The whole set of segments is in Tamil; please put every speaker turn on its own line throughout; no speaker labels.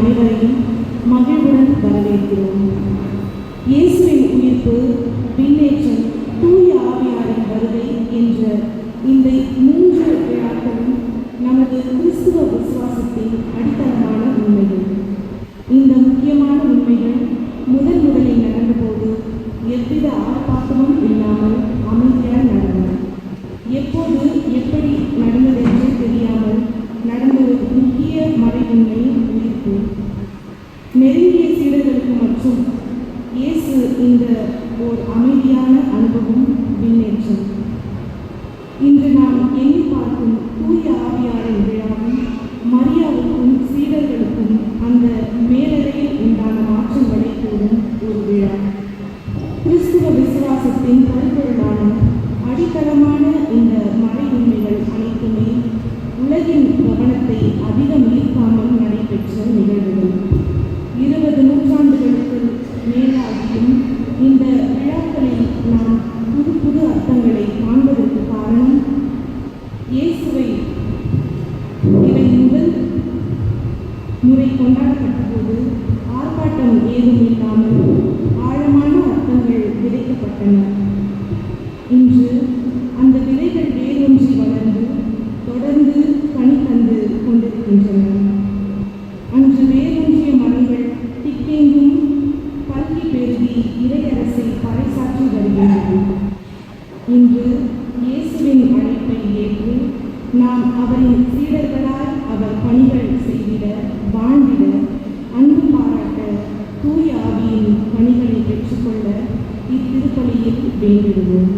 அனைவரையும் மகிழ்வுடன் வரவேற்கிறோம். இயேசுவின் உயிர்ப்பு, விண்ணேற்றம், தூய ஆவியாரின் வருகை என்ற இந்த 3 விழாக்களும் நமது கிறிஸ்துவ விசுவாசத்தின் அடித்தளமான உண்மைகள். இந்த முக்கியமான உண்மைகள் முதலில் நடந்தபோது எவ்வித ஆர்ப்பாட்டமும் இல்லாமல் அமைதியால் நடந்தன. எப்போது எப்படி நடந்ததென்று தெரியாமல் நடந்த ஒரு முக்கிய மறை உண்மை உயிர்ப்பு. நெருங்கிய சீடர்களுக்கு மற்றும் இயேசு இந்த ஓர் அமைதியான அனுபவம், விண்ணேற்றம். இன்று நாம் எண்ணி பார்க்கும் தூய ஆவியாரின் விழாவும் மரியாவுக்கும் சீடர்களுக்கும் அந்த மேலறையில் உண்டான மாற்றங்களை கூறும் ஒரு விழா. கிறிஸ்துவ விசுவாசத்தின் பரிபொருளான அடித்தளமான இந்த மறை உண்மைகள் அனைத்துமே உலகின் கவனத்தை அதிகம் ஈர்க்காமல் நடைபெற்ற நிகழ்வுகள். 20 நூற்றாண்டுகளுக்கு மேலாகியும் இந்த விழாக்களில் நாம் புது அர்த்தங்களை காண்பதற்கு காரணம், இயேசுவை இவை முதல் முறை கொண்டாடப்பட்ட போது ஆர்ப்பாட்டம் ஏதும் இல்லாமல் ஆழமான அர்த்தங்கள் விதைக்கப்பட்டன. இன்று அந்த விதைகள் வேரூன்றி வளர்ந்து தொடர்ந்து கனி தந்து கொண்டிருக்கின்றன. அன்று வேரூன்றிய மரங்கள் திக்கெங்கும் பல்கி பெருகி இறையரசை பறைசாற்றி வருகின்றது. இன்று இயேசுவின் அழைப்பை ஏற்று நாம் அவரின் சீடர்களால் அவர் பணிகள் செய்திட, வாழ்ந்திட, அன்பு பாராட்ட, தூய ஆவியின் பணிகளை பெற்றுக்கொள்ள இத்திருப்பலியில் வேண்டிடுவோம்.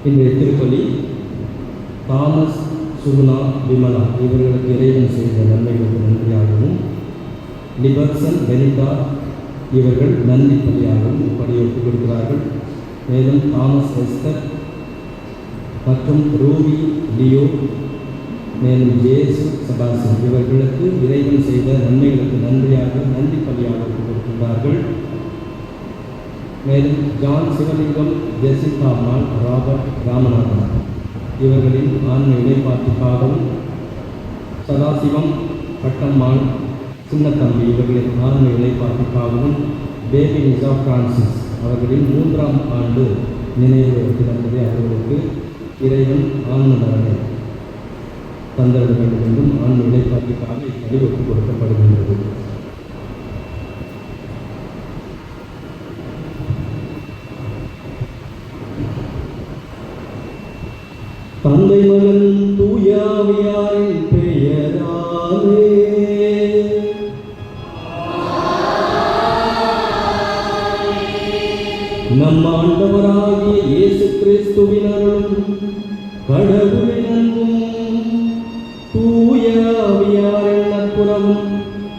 இன்றைய திருப்பலி தாமஸ், சுகுணா, விமலா இவர்களுக்கு இறைவன் செய்த நன்மைகளுக்கு நன்றியாகவும், லிபர்சன், பெனிதா இவர்கள் நன்றி பலியாகவும் இப்படி ஒப்புக் கொடுக்கிறார்கள். மேலும் தாமஸ், எஸ்தர் மற்றும் ரூபி, லியோ, மேலும் ஜேசு, செபாஸ்டியன் இவர்களுக்கு இறைவன் செய்த நன்மைகளுக்கு நன்றி பலியாக ஒப்புக் கொடுக்கின்றார்கள். மேலும் ஜான், சிவலிங்கம், ஜெசிகா அம்மாள், ராபர்ட், ராமநாதன் இவர்களின் ஆன்ம இடைப்பாட்டுக்காகவும், சதாசிவம், பட்டம்மாள், சின்னத்தம்பி இவர்களின் ஆன்ம இடைப்பாட்டுக்காகவும், பேபி நிசா பிரான்சிஸ் அவர்களின் 3ஆம் ஆண்டு நினைவு தினத்திலே அவர்களுக்கு இறைவன் ஆன்ம நலனை தந்திட வேண்டும் என்றும் ஆன்ம இடைப்பாட்டுக்காக இப்படி ஒப்புக் கொடுக்கப்படுகின்றது. தந்தை, மகன், தூய ஆவியாரின் பெயராலே நம் ஆண்டவராகிய இயேசு கிறிஸ்துவின் அருளும் கடவுளின் அன்பும் தூய ஆவியாரின் நட்புறவும்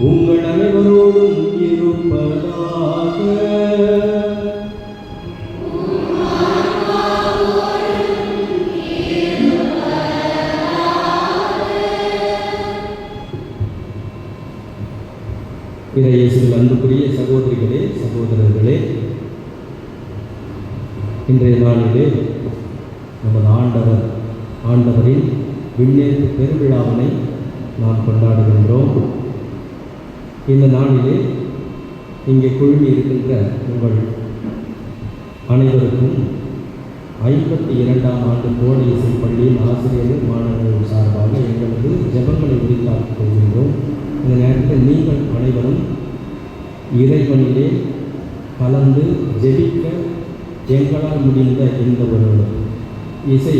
உங்கள் அனைவரோடும் இருப்பதாக. இயேசுவில் அன்புக்குரிய சகோதரிகளே, சகோதரர்களே, இன்றைய நாளிலே நமது ஆண்டவரின் விண்ணேற்பு பெருவிழாவினை நாம் கொண்டாடுகின்றோம். இந்த நாளிலே இங்கே குழுமி இருக்கின்ற உங்கள் அனைவருக்கும் 52ஆம் ஆண்டு கோடை இசை பள்ளியின் ஆசிரியர்கள், மாணவர்கள் சார்பாக எங்களது ஜெபங்களை உரித்தாக்கிக் கொள்கின்றோம். இந்த நேரத்தில் நீங்கள் அனைவரும் இறைவனிலே கலந்து ஜெபிக்க எங்களால் முடிந்த இந்த ஒரு இசை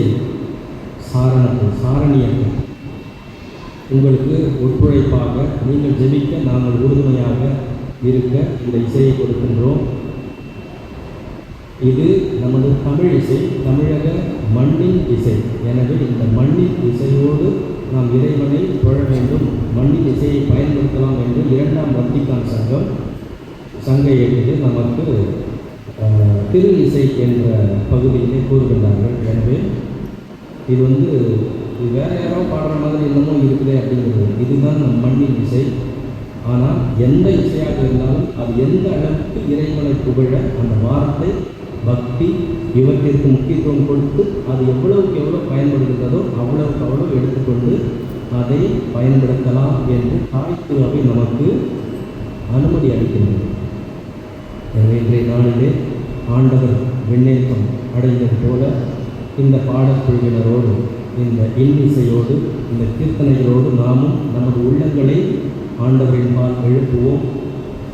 சாரணியத்தை உங்களுக்கு ஒத்துழைப்பாக நீங்கள் ஜெபிக்க நாங்கள் உறுதுணையாக இருக்க இந்த இசையை கொடுக்கின்றோம். இது நமது தமிழ் இசை, தமிழக மண்ணின் இசை. எனவே இந்த மண்ணின் இசையோடு நாம் இறைவனை தொழ வேண்டும், மண்ணின் இசையை பயன்படுத்தலாம் என்று 2ஆம் வத்திக்கான் சங்க ஏட்டிலே நமக்கு திரு இசை என்ற பகுதியிலே கூறுகின்றார்கள். எனவே இது வேற யாரோ பாடுற மாதிரி இன்னமும் இருக்குது அப்படிங்கிறது. இதுதான் நம் மண்ணின் இசை. ஆனால் எந்த இசையாக இருந்தாலும் அது எந்த அளவுக்கு இறைவனை புகழ அந்த வார்த்தை, பக்தி இவற்றிற்கு முக்கியத்துவம் கொடுத்து அது எவ்வளவுக்கு எவ்வளோ பயன்படுகின்றதோ அவ்வளவுக்கு அவ்வளோ எடுத்துக்கொண்டு அதை பயன்படுத்தலாம் என்று தாய் திருவை நமக்கு அனுமதி அளிக்கின்றது. எனவே இன்றைய நாளிலே ஆண்டவர் விண்ணேற்றம் அடைந்தது போல இந்த பாடக்குழுவினரோடு, இந்த இன்னிசையோடு, இந்த கீர்த்தனைகளோடு நாமும் நமது உள்ளங்களை ஆண்டவரின் பால் எழுப்புவோம்.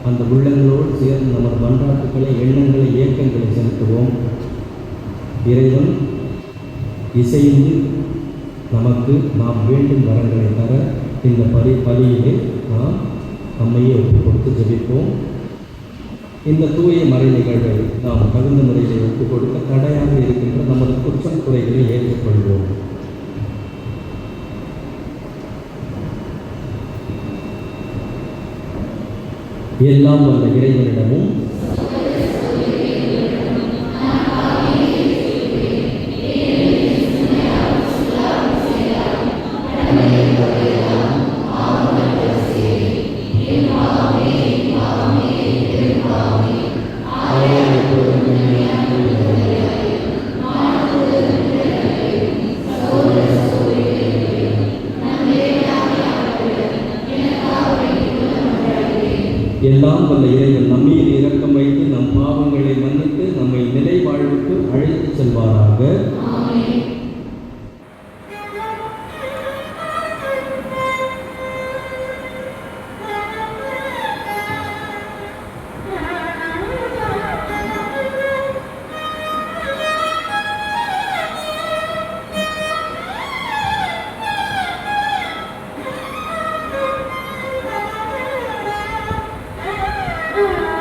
அந்த உள்ளங்களோடு சேர்ந்து நமது மன்றாட்டுக்களை, எண்ணங்களை, இயக்கங்களை செலுத்துவோம். இறைவன் இசைந்து நமக்கு நாம் வேண்டும் வரங்களை தர இந்த பலியிலே நாம் நம்மையே ஒப்புக் கொடுத்து ஜெபிப்போம். இந்த தூய மறை நிகழ்வை நாம் தகுந்த முறையில் ஒப்புக் கொடுக்க தடையாக இருக்கின்ற நமது குற்றம் குறைகளை ஏற்றுக்கொள்வோம். எல்லாம் வந்த இறைவனிடமும் எல்லாம் வல்ல இறைவன் நம்மீது இரக்கம் வைத்து நம் பாவங்களை மன்னித்து நம்மை நிலை வாழ்வுக்கு அழைத்து செல்வாராக.
Oh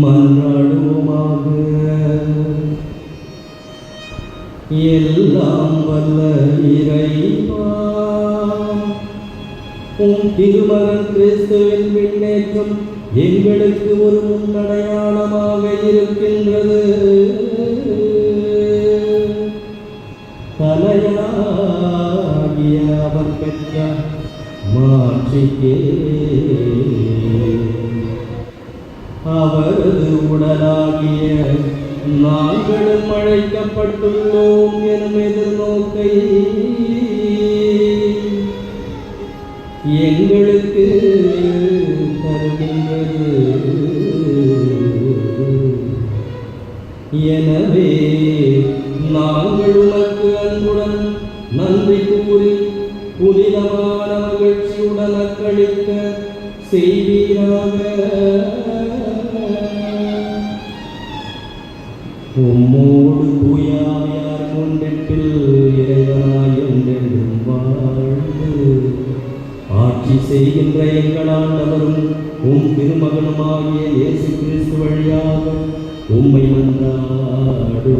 மன்றாடுவோமாக. எல்லாம் வல்ல இறைவா, உம் திருமகன் கிறிஸ்துவின் விண்ணேற்றம் எங்களுக்கு ஒரு முன்னடையாளமாக இருக்கின்றது. தலையாகிய அவர் பெற்ற மாட்சிக்கே அவரது உடலாகிய நாங்களும் அழைக்கப்பட்டுள்ளோம் எனும் எதிர்நோக்கை எங்களுக்கு தருகின்றது. எனவே நாங்கள் உனக்கு அன்புடன் நன்றி கூறி புனிதமான மகிழ்ச்சியுடன் அக்களிக்க செய்வீராக. உம்மோடு தூயாவியார் ஒன்றில் இறைவனாய் என்றென்றும் வாழ்ந்து ஆட்சி செய்கின்ற எங்கள் ஆண்டவரும் உம் திருமகனுமாகிய இயேசு கிறிஸ்து வழியாக உம்மை மன்றாடுகின்றோம்.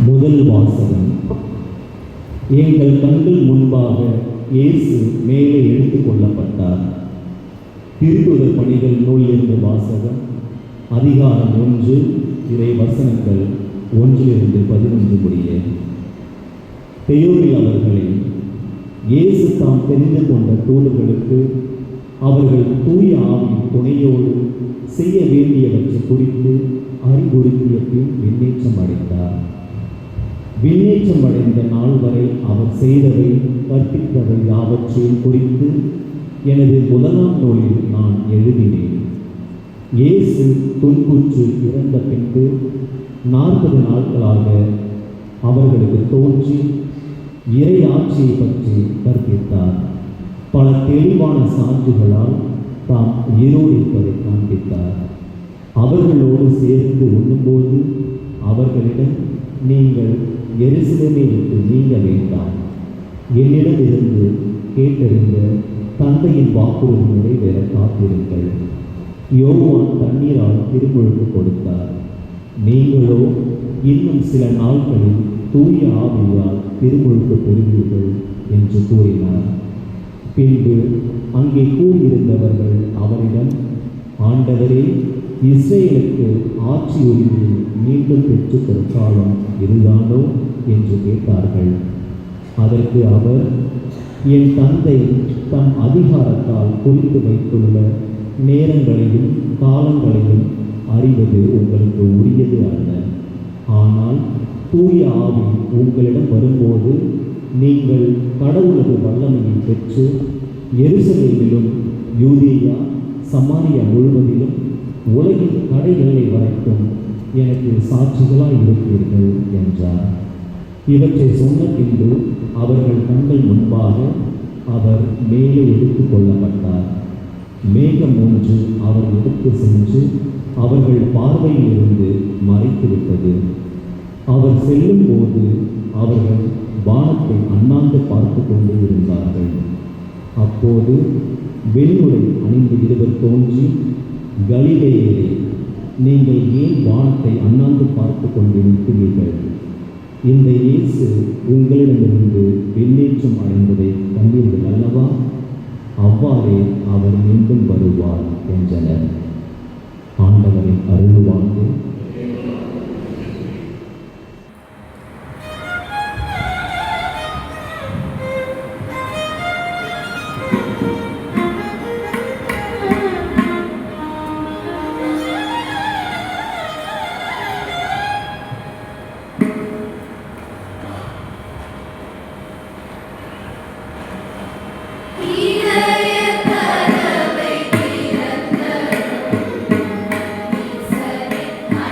முதல் வாசகம். எங்கள் கண்கள் முன்பாக இயேசு மேலே எடுத்துக் கொள்ளப்பட்டார். திருத்துதர் பணிகள் நூலிலிருந்து வாசகம். அதிகாரம் 1, இறை வசனங்கள் 1-11 முடிய. தெயோபில் அவர்களை இயேசு தாம் தெரிந்து கொண்ட தூதர்களுக்கு அவர்கள் தூய ஆவியின் துணையோடு செய்ய வேண்டியவற்றை குறித்து அறிவுறுத்திய பின் விண்ணேற்றம் அடைந்தார். விண்ணேற்றம் அடைந்த நாள் வரை அவர் செய்தவை கற்பித்தவை யாவற்றையும் குறித்து எனது முதலாம் நூலில் நான் எழுதினேன். இயேசு துன்புற்று இறந்த பின்பு 40 நாட்களாக அவர்களுக்கு தோன்றி இறை ஆட்சியை பற்றி கற்பித்தார். பல தெளிவான சான்றுகளால் தாம் உயிரோடு இருப்பதை காண்பித்தார். அவர்களோடு சேர்ந்து உண்ணும்போது அவர்களிடம், நீங்கள் எருசலேமை விட்டு நீங்க வேண்டாம், என்னிடமிருந்து கேட்டறிந்த தந்தையின் வாக்குறுதி நிறைவேற காத்திருங்கள். யோவான் தண்ணீரால் திருமுழுக்கு கொடுத்தார், நீங்களோ இன்னும் சில நாட்களில் தூய ஆவியால் திருமுழுக்கு பெறுவீர்கள் என்று கூறினார். பின்பு அங்கே கூறியிருந்தவர்கள் அவரிடம், ஆண்டவரே, இஸ்ரேலுக்கு ஆட்சி உரிமையை மீண்டும் பெற்றுத்தரும் காலம் இதுதானோ என்று கேட்டார்கள். அதற்கு அவர், என் தந்தை தம் அதிகாரத்தால் குறித்து வைத்துள்ள நேரங்களையும் காலங்களையும் அறிவது உங்களுக்கு உரியது அல்ல. ஆனால் தூய ஆவி உங்களிடம் வரும்போது நீங்கள் கடவுளது வல்லமையை பெற்று எருசலேமிலும் யூதேயா சமாரியா முழுவதிலும் உலகின் கடை எல்லை வரைக்கும் எனக்கு சாட்சிகளாய் இருப்பீர்கள் என்றார். இவற்றை சொன்ன பின்பு அவர்கள் கண்கள் முன்பாக அவர் மேலே எடுத்துக் கொள்ளப்பட்டார். மேகம் ஒன்று அவர் எடுத்து சென்று அவர்கள் பார்வையிலிருந்து மறைத்துவிட்டது. அவர் செல்லும் போது அவர்கள் வானத்தை அண்ணாந்து பார்த்து கொண்டு இருந்தார்கள். அப்போது வெண்முறை அணிந்த இருவர் தோன்றி, கலிலேயரே, நீங்கள் ஏன் வானத்தை அண்ணாந்து பார்த்து கொண்டு நிற்கிறீர்கள்? இந்த இயேசு உங்களிடமிருந்து விண்ணேற்றம் அடைந்ததை கண்டீர்கள் அல்லவா? அவ்வாறே அவர் மீண்டும் வருவார் என்றனர். ஆண்டவரின் அருள்வாக்கு.
ஆ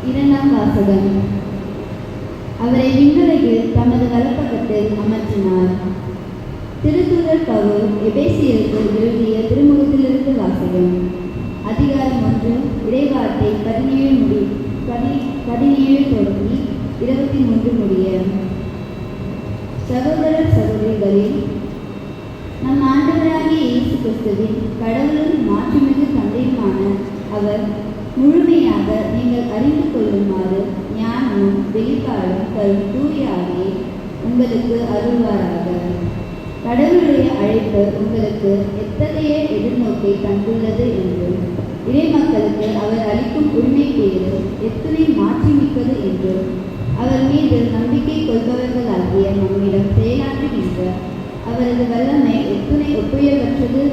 இரண்டாம் வாசகம். அவரை விண்ணுலகில் தமது வலப்பக்கத்தில் அமர்த்தினார். திருத்தூதர் பவுல் எபேசியருக்கு எழுதிய திருமுகத்திலிருந்து வாசகம். அதிகாரம் 1, இறைவார்த்தை 17 தொடங்கி 23 முடிய. சகோதரர் சகோதரிகளில் நம் ஆண்டவராகிய இயேசு கிறிஸ்துவின் கடவுளும் மாட்சிமிகு தந்தையுமான அவர் முழுமையாக நீங்கள் அறிந்து கொள்ளுமாறு ஞானமும் வெளிப்பாடும் தரும் தூய ஆவியை உங்களுக்கு அருள்வாராக. கடவுளுடைய அழைப்பு உங்களுக்கு எத்தகைய எதிர்நோக்கை தந்துள்ளது என்றும் இறைமக்களுக்கு அவர் அளிக்கும் உரிமை பேறு எத்தனை மாற்றிமிக்கது என்றும் அவர் மீது நம்பிக்கை கொள்பவர்களாகிய நம்மிடம் செயலாற்றுகின்ற அவரது வல்லமை எத்தனை ஒப்புயர்வற்றது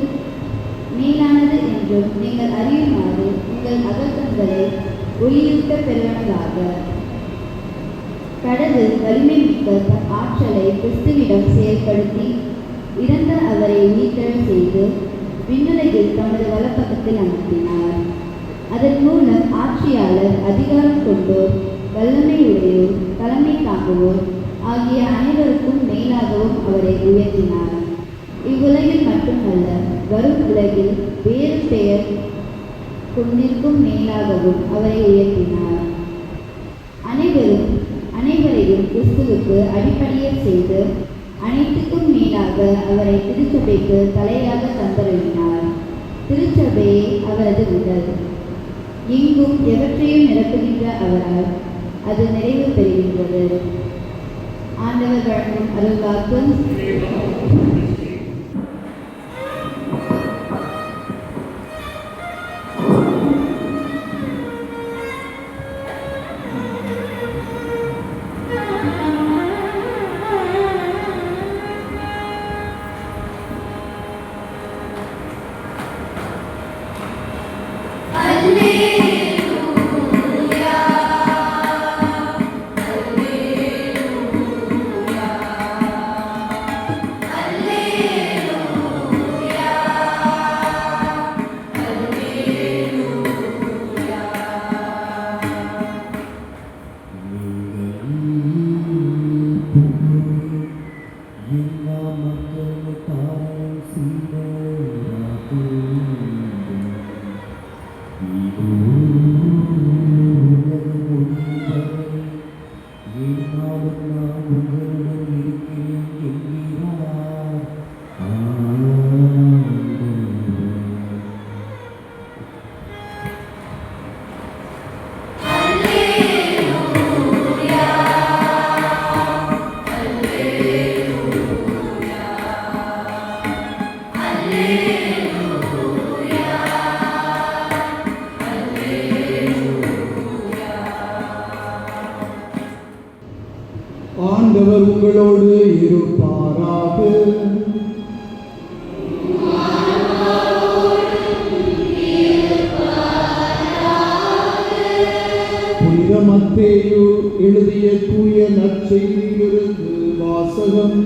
மேலானது என்றும் நீங்கள் அறியுமாறு உங்கள் அகத்தங்களை ஒளியூட்ட பெறுவனதாக. கடவுள் வலிமை மிக்க தன் ஆற்றலை கிறிஸ்துவிடம் செயல்படுத்தி இறந்த அவரை உயிர்த்தெழச் செய்து விண்ணுலகில் தமது வலப்பக்கத்தில் அமர்த்தினார். அதன் மூலம் ஆட்சியாளர், அதிகாரம் கொண்டோர், வல்லமை உடையோர், தலைமை தாங்குவோர் ஆகிய அனைவருக்கும் மேலாகவும் அவரை உயர்த்தினார். இவ்வுலகில் மட்டுமல்ல, வரும் உலகில் வேறு பெயர் கொண்டிருக்கும் மேலாகவும் அவரை உயர்த்தினார். அனைவரையும் கிறிஸ்துவுக்கு அடிப்படையை செய்து அனைத்துக்கும் மேலாக அவரை திருச்சபைக்கு தலையாக தந்தருளினார். திருச்சபையே அவரது உடல். எங்கும் எவற்றையும் நிரப்புகின்ற அவரால் அது நிறைவு பெறுகின்றது. ஆண்டவர் வழங்கும் அருள்வாக்கு.
ஆண்டவர் உங்களோடு இருப்பாராக. புனித மத்தேயு எழுதிய தூய நற்செய்தியிலிருந்து வாசகம்.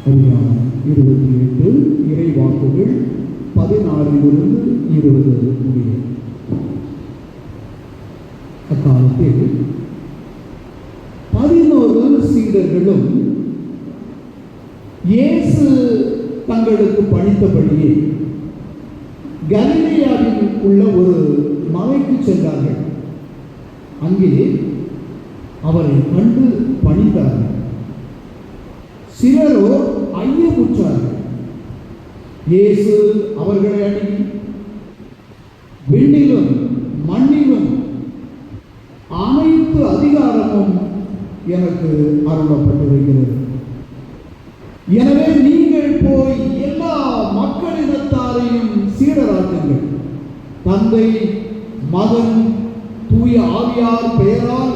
அதிகாரம் 28 இறைவாக்குகள் 16 20 முடிய. அக்காலத்தில் 11 சீடர்களும் இயேசு தங்களுக்கு பணித்தபடியே கலிலேயாவில் உள்ள ஒரு மலைக்கு சென்றார்கள். அங்கே அவரை கண்டு பணிந்தார்கள். சிலரோ ஐயமுற்றார்கள். இயேசு அவர்களை அணுகி, விண்ணிலும் மண்ணிலும் அனைத்து அதிகாரமும் எனக்கு அருளப்பட்டிருக்கிறது. எனவே நீங்கள் போய் எல்லா மக்களினத்தாரையும் சீடராக்குங்கள். தந்தை, மகன், தூய ஆவியார் பெயரால்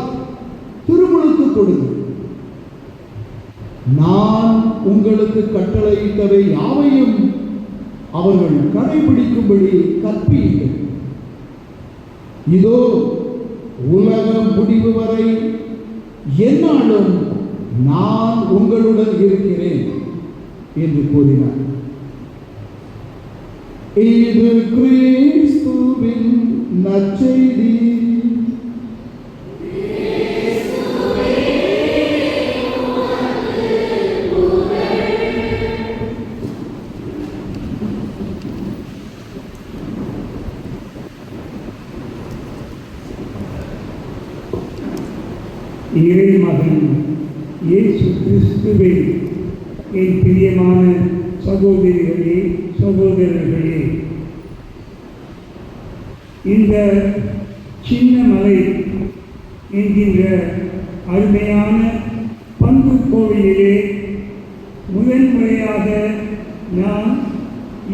திருமுழுக்கு கொடுங்கள். நான் உங்களுக்கு கட்டளையிட்டவை யாவையும் அவர்கள் கடைபிடிக்கும்படி கற்பியுங்கள். இதோ உலக முடிவு வரை எந்நாளும் நான் உங்களுடன் இருக்கிறேன் என்று கூறினார். இது கிறிஸ்துவின் நற்செய்தி.
இறைமகன் இயேசு கிறிஸ்துவை என் பிரியமான சகோதரிகளே, சகோதரர்களே, இந்த சின்ன மலை என்கின்ற அருமையான பங்கு கோவிலிலே முதன்முறையாக நான்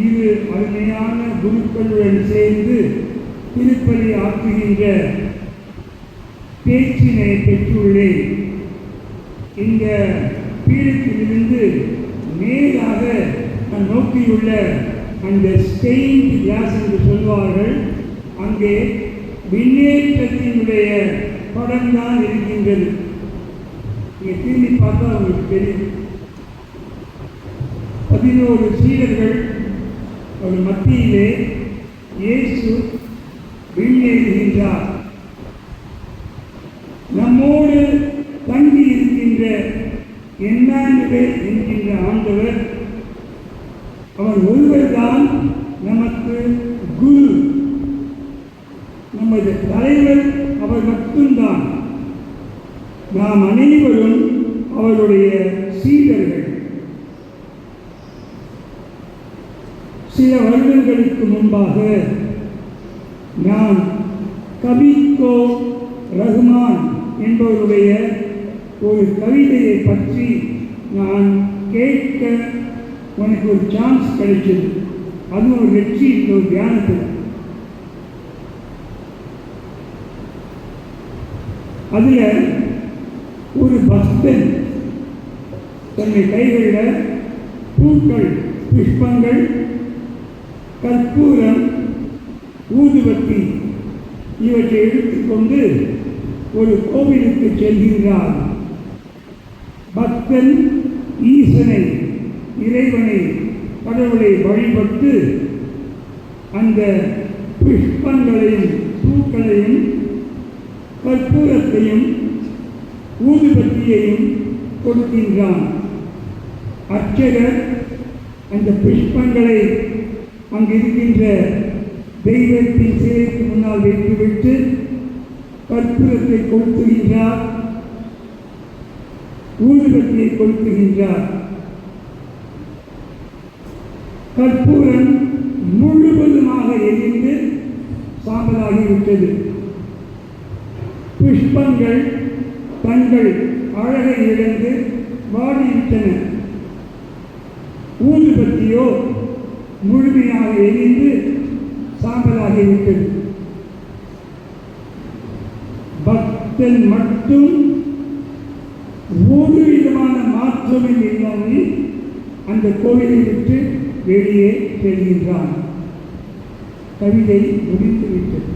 இரு அருமையான குருக்களுடன் சேர்ந்து திருப்பலி ஆற்றுகின்ற பேச்சினை பெற்றுள்ளேன். இந்த பீடத்திலிருந்து நேராக நான் நோக்கியுள்ள அந்த ஸ்டெயின்ட் கிளாஸ் என்று சொல்வார்கள், அங்கே விண்ணேற்றத்தினுடைய படம் தான் இருக்கின்றது. நீங்கள் திரும்பி பார்த்தா உங்களுக்கு தெரியும். 11 சீடர்கள் அவர் மத்தியிலே இயேசு விண்ணேறுகின்றார். நம்மோடு தங்கி இருக்கின்ற என்னாண்டவர் என்கின்ற ஆண்டவர், அவர் ஒருவர்தான் நமக்கு குரு, நமது தலைவர் அவர் மட்டும்தான். நாம் அனைவரும் அவருடைய சீடர்கள். சில வருடங்களுக்கு முன்பாக நான் கவிக்கோ ரஹ்மான் என்பவருடைய ஒரு கவிதையை பற்றி நான் கேட்க எனக்கு ஒரு சான்ஸ் கிடைச்சது. அது ஒரு வெற்றி, ஒரு தியானத்தில். அதில் ஒரு பக்தன் தன்னை கைகளில் பூக்கள், புஷ்பங்கள், கற்பூரம், ஊதுபத்தி இவற்றை எடுத்துக்கொண்டு ஒரு கோவிலுக்கு செல்கின்றார். பக்தன் ஈசனை, இறைவனை, கடவுளை வழிபட்டு அந்த புஷ்பங்களையும் பூக்களையும் கற்பூரத்தையும் ஊதுபத்தியையும் கொடுக்கின்றான். அர்ச்சகர் அந்த புஷ்பங்களை அங்கிருக்கின்ற தெய்வத்தின் சிலைக்கு முன்னால் வைத்துவிட்டு கற்பூரத்தை கொளுத்துகின்றார், ஊதுபத்தியை கொளுத்துகின்றார். கற்பூரம் முழுவதுமாக எரிந்து சாம்பலாகிவிட்டது. புஷ்பங்கள் தங்கள் அழகை இழந்து வாடிவிட்டன. ஊதுபத்தியோ முழுமையாக எரிந்து சாம்பலாகிவிட்டது. பக்தன் மட்டும் ஒரு விதமான மாற்றமும் இல்லாமல் அந்த கோவிலை விட்டு வெளியே செல்கின்றான். கவிதை முடித்துவிட்டது.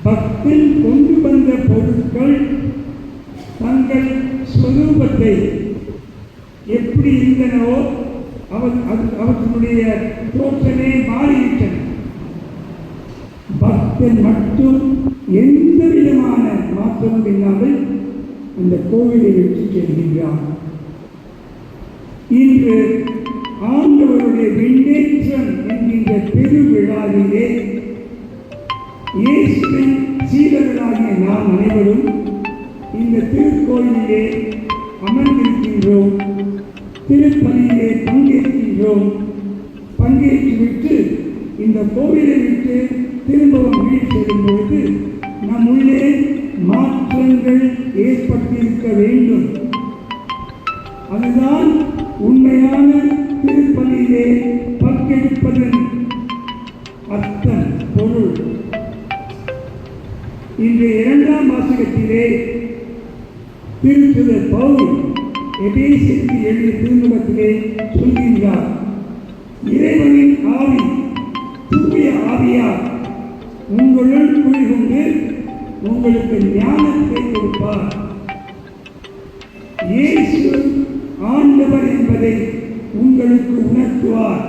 பக்தன் கொண்டு வந்த பொருட்கள் தங்கள் ஸ்வரூபத்தை எப்படி இருந்தனவோ அவர்களுடைய தோற்றமே மாறிவிட்டன. பக்தன் மட்டும் எந்த விதமான மாற்றமும் இல்லாமல் அந்த கோவிலை விட்டு செல்கின்றான். இன்று ஆண்டவருடைய விண்ணேற்றம் என்கிற பெருவிழாவிலே இயேசுவின் சீடர்களாகிய நாம் அனைவரும் இந்த திருக்கோயிலிலே அமர்ந்திருக்கின்றோம். திருப்பலியிலே பங்கேற்கின்றோம். பங்கேற்றுவிட்டு இந்த கோவிலை விட்டு திரும்பவும் வீடு செல்லும் பொழுது நம் உள்ளே மாற்றங்கள் ஏற்பட்டிருக்க வேண்டும். அதுதான் உண்மையான திருப்பலியிலே பங்கெடுப்பதன் அர்த்தம், பொருள். இன்று 2ஆம் வாசகத்திலே திருச்சுதர் பவுல் எபேசியருக்கு எழுதிய திருமுகத்திலே சொல்கின்றார், இறைவனின் ஆவி, தூய ஆவியார் உங்களுள் குடிகொண்டு உங்களுக்கு ஞானத்தை கொடுப்பார். இயேசு ஆண்டவர் என்பதை உங்களுக்கு உணர்த்துவார்.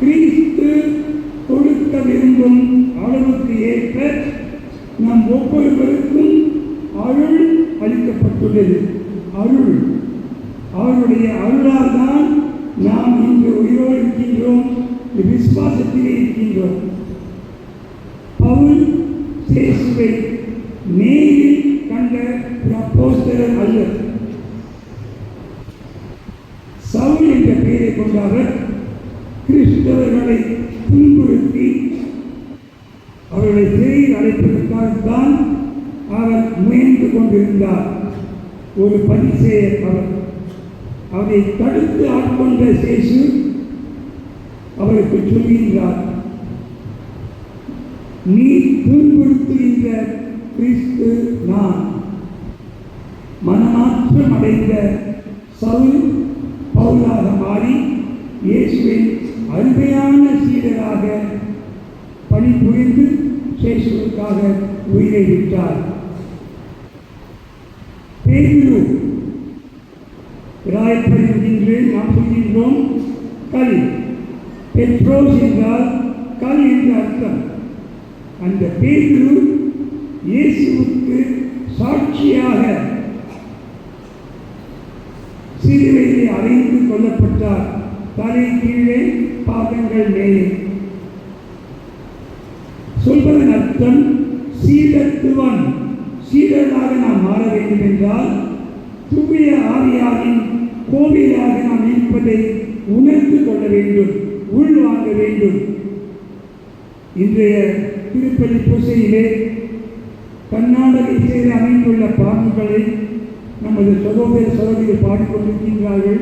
கிறிஸ்து கொடுக்க விரும்பும் அளவுக்கு ஏற்ப நாம் ஒவ்வொருவருக்கும் அருள் அளிக்கப்பட்டுள்ளது. அருள், அவருடைய அருளால் தான் நாம் இன்று உயிரோடு இருக்கின்றோம், விசுவாசத்திலே இருக்கின்றோம். பவுல் இயேசுவை நேரில் கண்ட அப்போஸ்தலர் அல்ல. சவுல் என்ற பெயரை கொண்ட அவர் கிறிஸ்தவர்களை துன்புறுத்தி அவர்களை சிறையில் அடைப்பதற்காகத்தான் அவர் முயன்று கொண்டிருந்தார். ஒரு பரிசேயர் அவர். அவரை தடுத்து ஆட்கொண்ட இயேசு அவருக்கு சொல்கின்றார், நீ துன்புறுத்துகின்ற கிறிஸ்து நான். மனமாற்றம் அடைந்த சவுல் பவுலாக மாறி இயேசுவின் அருமையான சீடராக பணிபுரிந்து இயேசுவுக்காக உயிரை விட்டார். பேதுரு, ராயப்படிக்கின்றே நாம் சொல்கின்றோம் கல். பெட்ரோஸ் என்றால் கல் என்று அர்த்தம். அந்த பேதுரு இயேசுவுக்கு சாட்சியாக சிலுவையிலே அறைந்து கொல்லப்பட்டார். தலை கீழே, பாதங்கள் மேலே. சொல்வதன் அர்த்தம், சீடத்துவம். சீடராக நாம் மாற வேண்டும் என்றால் தூய ஆவியாரின் கோவிலாக நாம் இருப்பதை உணர்ந்து கொள்ள வேண்டும், உள்வாங்க வேண்டும். இன்றைய திருப்பலி பூசையிலே கர்நாடக இசையில் அமைந்துள்ள பாடல்களை நமது சகோதர சகோதரிகள் பாடிக்கொண்டிருக்கின்றார்கள்.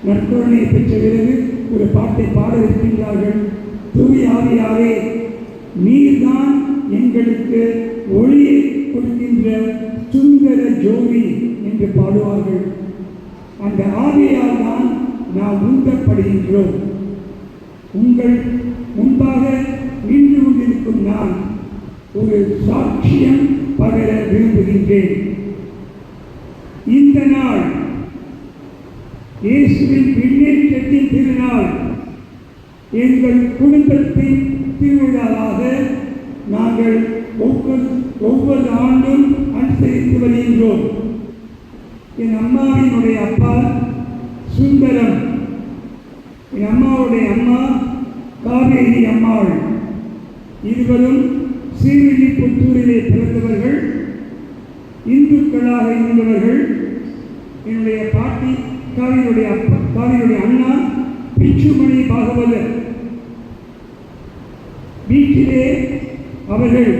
நற்கருணையை பெற்ற பிறகு ஒரு பாட்டை பாட இருக்கின்றார்கள். தூய ஆவியாரே, நீர்தான் எங்களுக்கு ஒளியை கொடுக்கின்ற சுந்தர ஜோதி என்று பாடுவார்கள். அந்த ஆவியால் தான் நாம் உந்தப்படுகின்றோம். உங்கள் முன்பாக நின்று கொண்டிருக்கும் நான் ஒரு சாட்சியம் பகர விரும்புகின்றேன். இந்த நாள் இயேசுவின் விண்ணேற்றத்தின் திருநாள். எங்கள் குடும்பத்தின் திருவிழாவாக நாங்கள் ஒவ்வொரு ஆண்டும் அனுசரித்து வருகின்றோம். என் அம்மாவினுடைய அப்பா சுந்தரம், என் அம்மாவுடைய அம்மா காவேரி அம்மாள். இருவரும் ஸ்ரீவில்லிபுத்தூரிலே பிறந்தவர்கள், இந்துக்களாக இருந்தவர்கள். என்னுடைய பாட்டி காவிரியுடைய அண்ணா பிச்சுமணி பாகவதர். வீட்டிலே அவர்கள்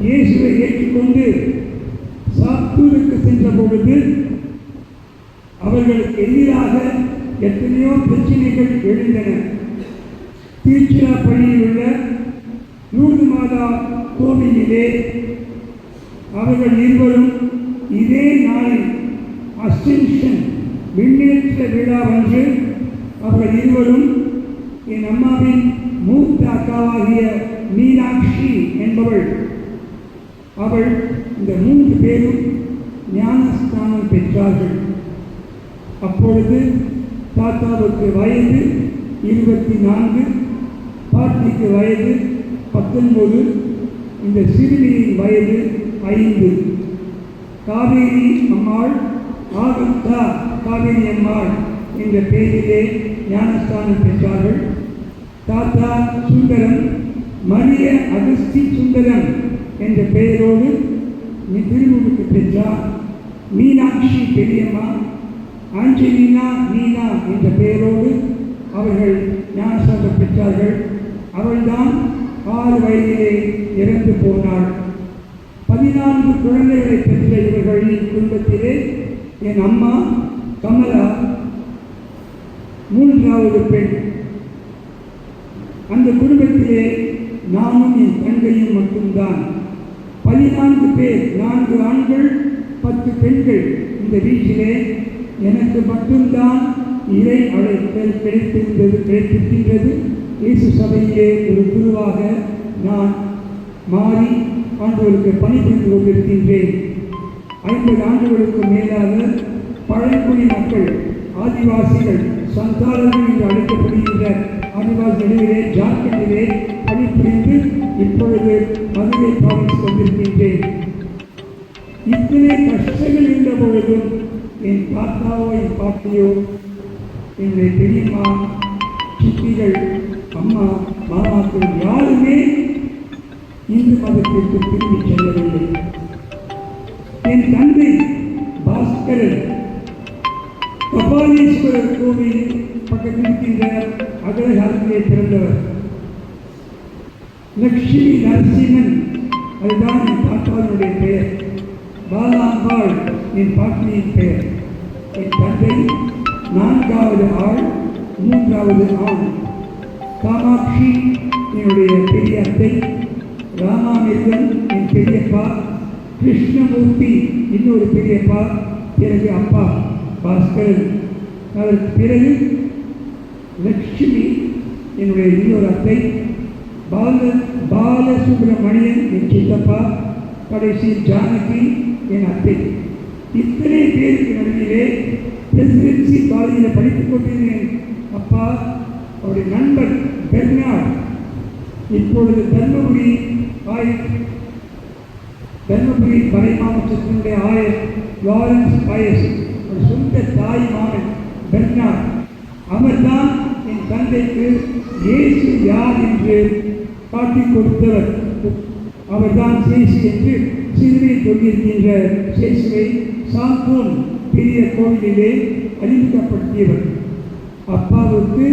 இயேசுவை ஏற்றுக்கொண்டு சாத்தூருக்கு சென்ற பொழுது அவர்களுக்கு எதிராக எத்தனையோ பிரச்சனைகள் எழுந்தன. திருச்சிராப்பள்ளியில் உள்ள லூர்து மாதா கோவிலிலே அவர்கள் இருவரும் இதே நாளில் அஸ்டென்ஷன் விண்ணேற்ற விழாவன்று அவர்கள் இருவரும் என் அம்மாவின் மூத்த அக்காவாகிய மீனாட்சி என்பவள், அவள், இந்த 3 பேரும் ஞானஸ்தானம் பெற்றார்கள். அப்பொழுது தாத்தாவுக்கு வயது 24, பாட்டிக்கு வயது 19, இந்த சிறுமியின் வயது 5. காவேரி அம்மாள் ஆகத்தா காவிரி அம்மாள் என்ற பெயரிலே ஞானஸ்தானம் பெற்றார்கள். தாத்தா சுந்தரம் மரிய அகஸ்தி சுந்தரம் என்ற பெயரோடு திருமுழுக்கு பெற்றார். மீனாட்சி பெரியம்மா ஆஞ்சலினா மீனா என்ற பெயரோடு அவர்கள் ஞானஸ்தானம் பெற்றார்கள். அவள்தான் 6 வயதிலே இறந்து போனாள். 14 குழந்தைகளை பெற்ற இவர்களின் குடும்பத்திலே என் அம்மா கமலா 3வது பெண். அந்த குடும்பத்திலே நானும் என் தங்கையும் மட்டும்தான். 14 பேர், 4 ஆண்கள் 10 பெண்கள். இந்த வீட்டிலே எனக்கு மட்டும்தான் இறை அழைத்தல் கிடைத்திருக்கின்றது. இயேசு சபையிலே ஒரு குருவாக நான் மாறி ஆண்டவருக்கு பணிபுரிந்து கொண்டிருக்கின்றேன். 50 ஆண்டுகளுக்கு மேலாக பழங்குடி மக்கள், ஆதிவாசிகள், சந்தானங்கள் என்று அழைக்கப்படுகின்ற ஆதிவாசிகளிலே ஜார்க்கண்டிலே பணிபுரிந்து இப்பொழுது மதுரை பாவித்துக் கொண்டிருக்கின்றேன். இத்தனை கஷ்டங்கள் இருந்த பொழுதும் என் தாத்தாவோ என் பாட்டியோ என்னுடைய பெரியம்மா சித்திகள் அம்மா மாமாக்கள் யாருமே இந்து மதத்திற்கு திரும்பி செல்லவில்லை. என் தந்தை பாஸ்கரன் கபாலீஸ்வரர் கோவில் பக்கத்தில் இருக்கின்ற அகலகாலத்திலே பிறந்தவர். லட்சுமி நரசிம்மன் அதுதான் என் தாத்தாவினுடைய பெயர். பாலாம்பாள் என் பாட்டியின் பெயர். என் தந்தை 4வது ஆள், 3வது ஆண். காமாட்சி என்னுடைய பெரிய அத்தை, ராமாமிர்தன் என் பெரியப்பா, கிருஷ்ணமூர்த்தி இன்னொரு பெரியப்பா, பிறகு அப்பா பாஸ்கரன். அதற்கு பிறகு லட்சுமி என்னுடைய இன்னொரு அத்தை, பாலசுப்ரமணியன் என் சித்தப்பா, கடைசி ஜானகி என் அத்தை. இத்தனை பேருக்கு நடுவிலே பிரசிடென்சி காலேஜில் படித்துக் கொண்டிருந்தேன். அப்பா அவருடைய நண்பர் பெர்னார்ட் இப்பொழுது தர்மபுரி மறை மாவட்டத்தினுடைய ஆயர் லாரன்ஸ் பாயஸ், ஒரு சொந்த தாய் மாமன் பெர்னார்ட். அவர்தான் என் தந்தைக்கு இயேசு யார் என்று காட்டிக் கொடுத்தவர். அவர்தான் சேசு என்று சிறுவை கொண்டிருக்கின்ற சேசுவை சாந்தோன் பெரிய கோவிலிலே அறிமுகப்படுத்தியவர். அப்பாவுக்கு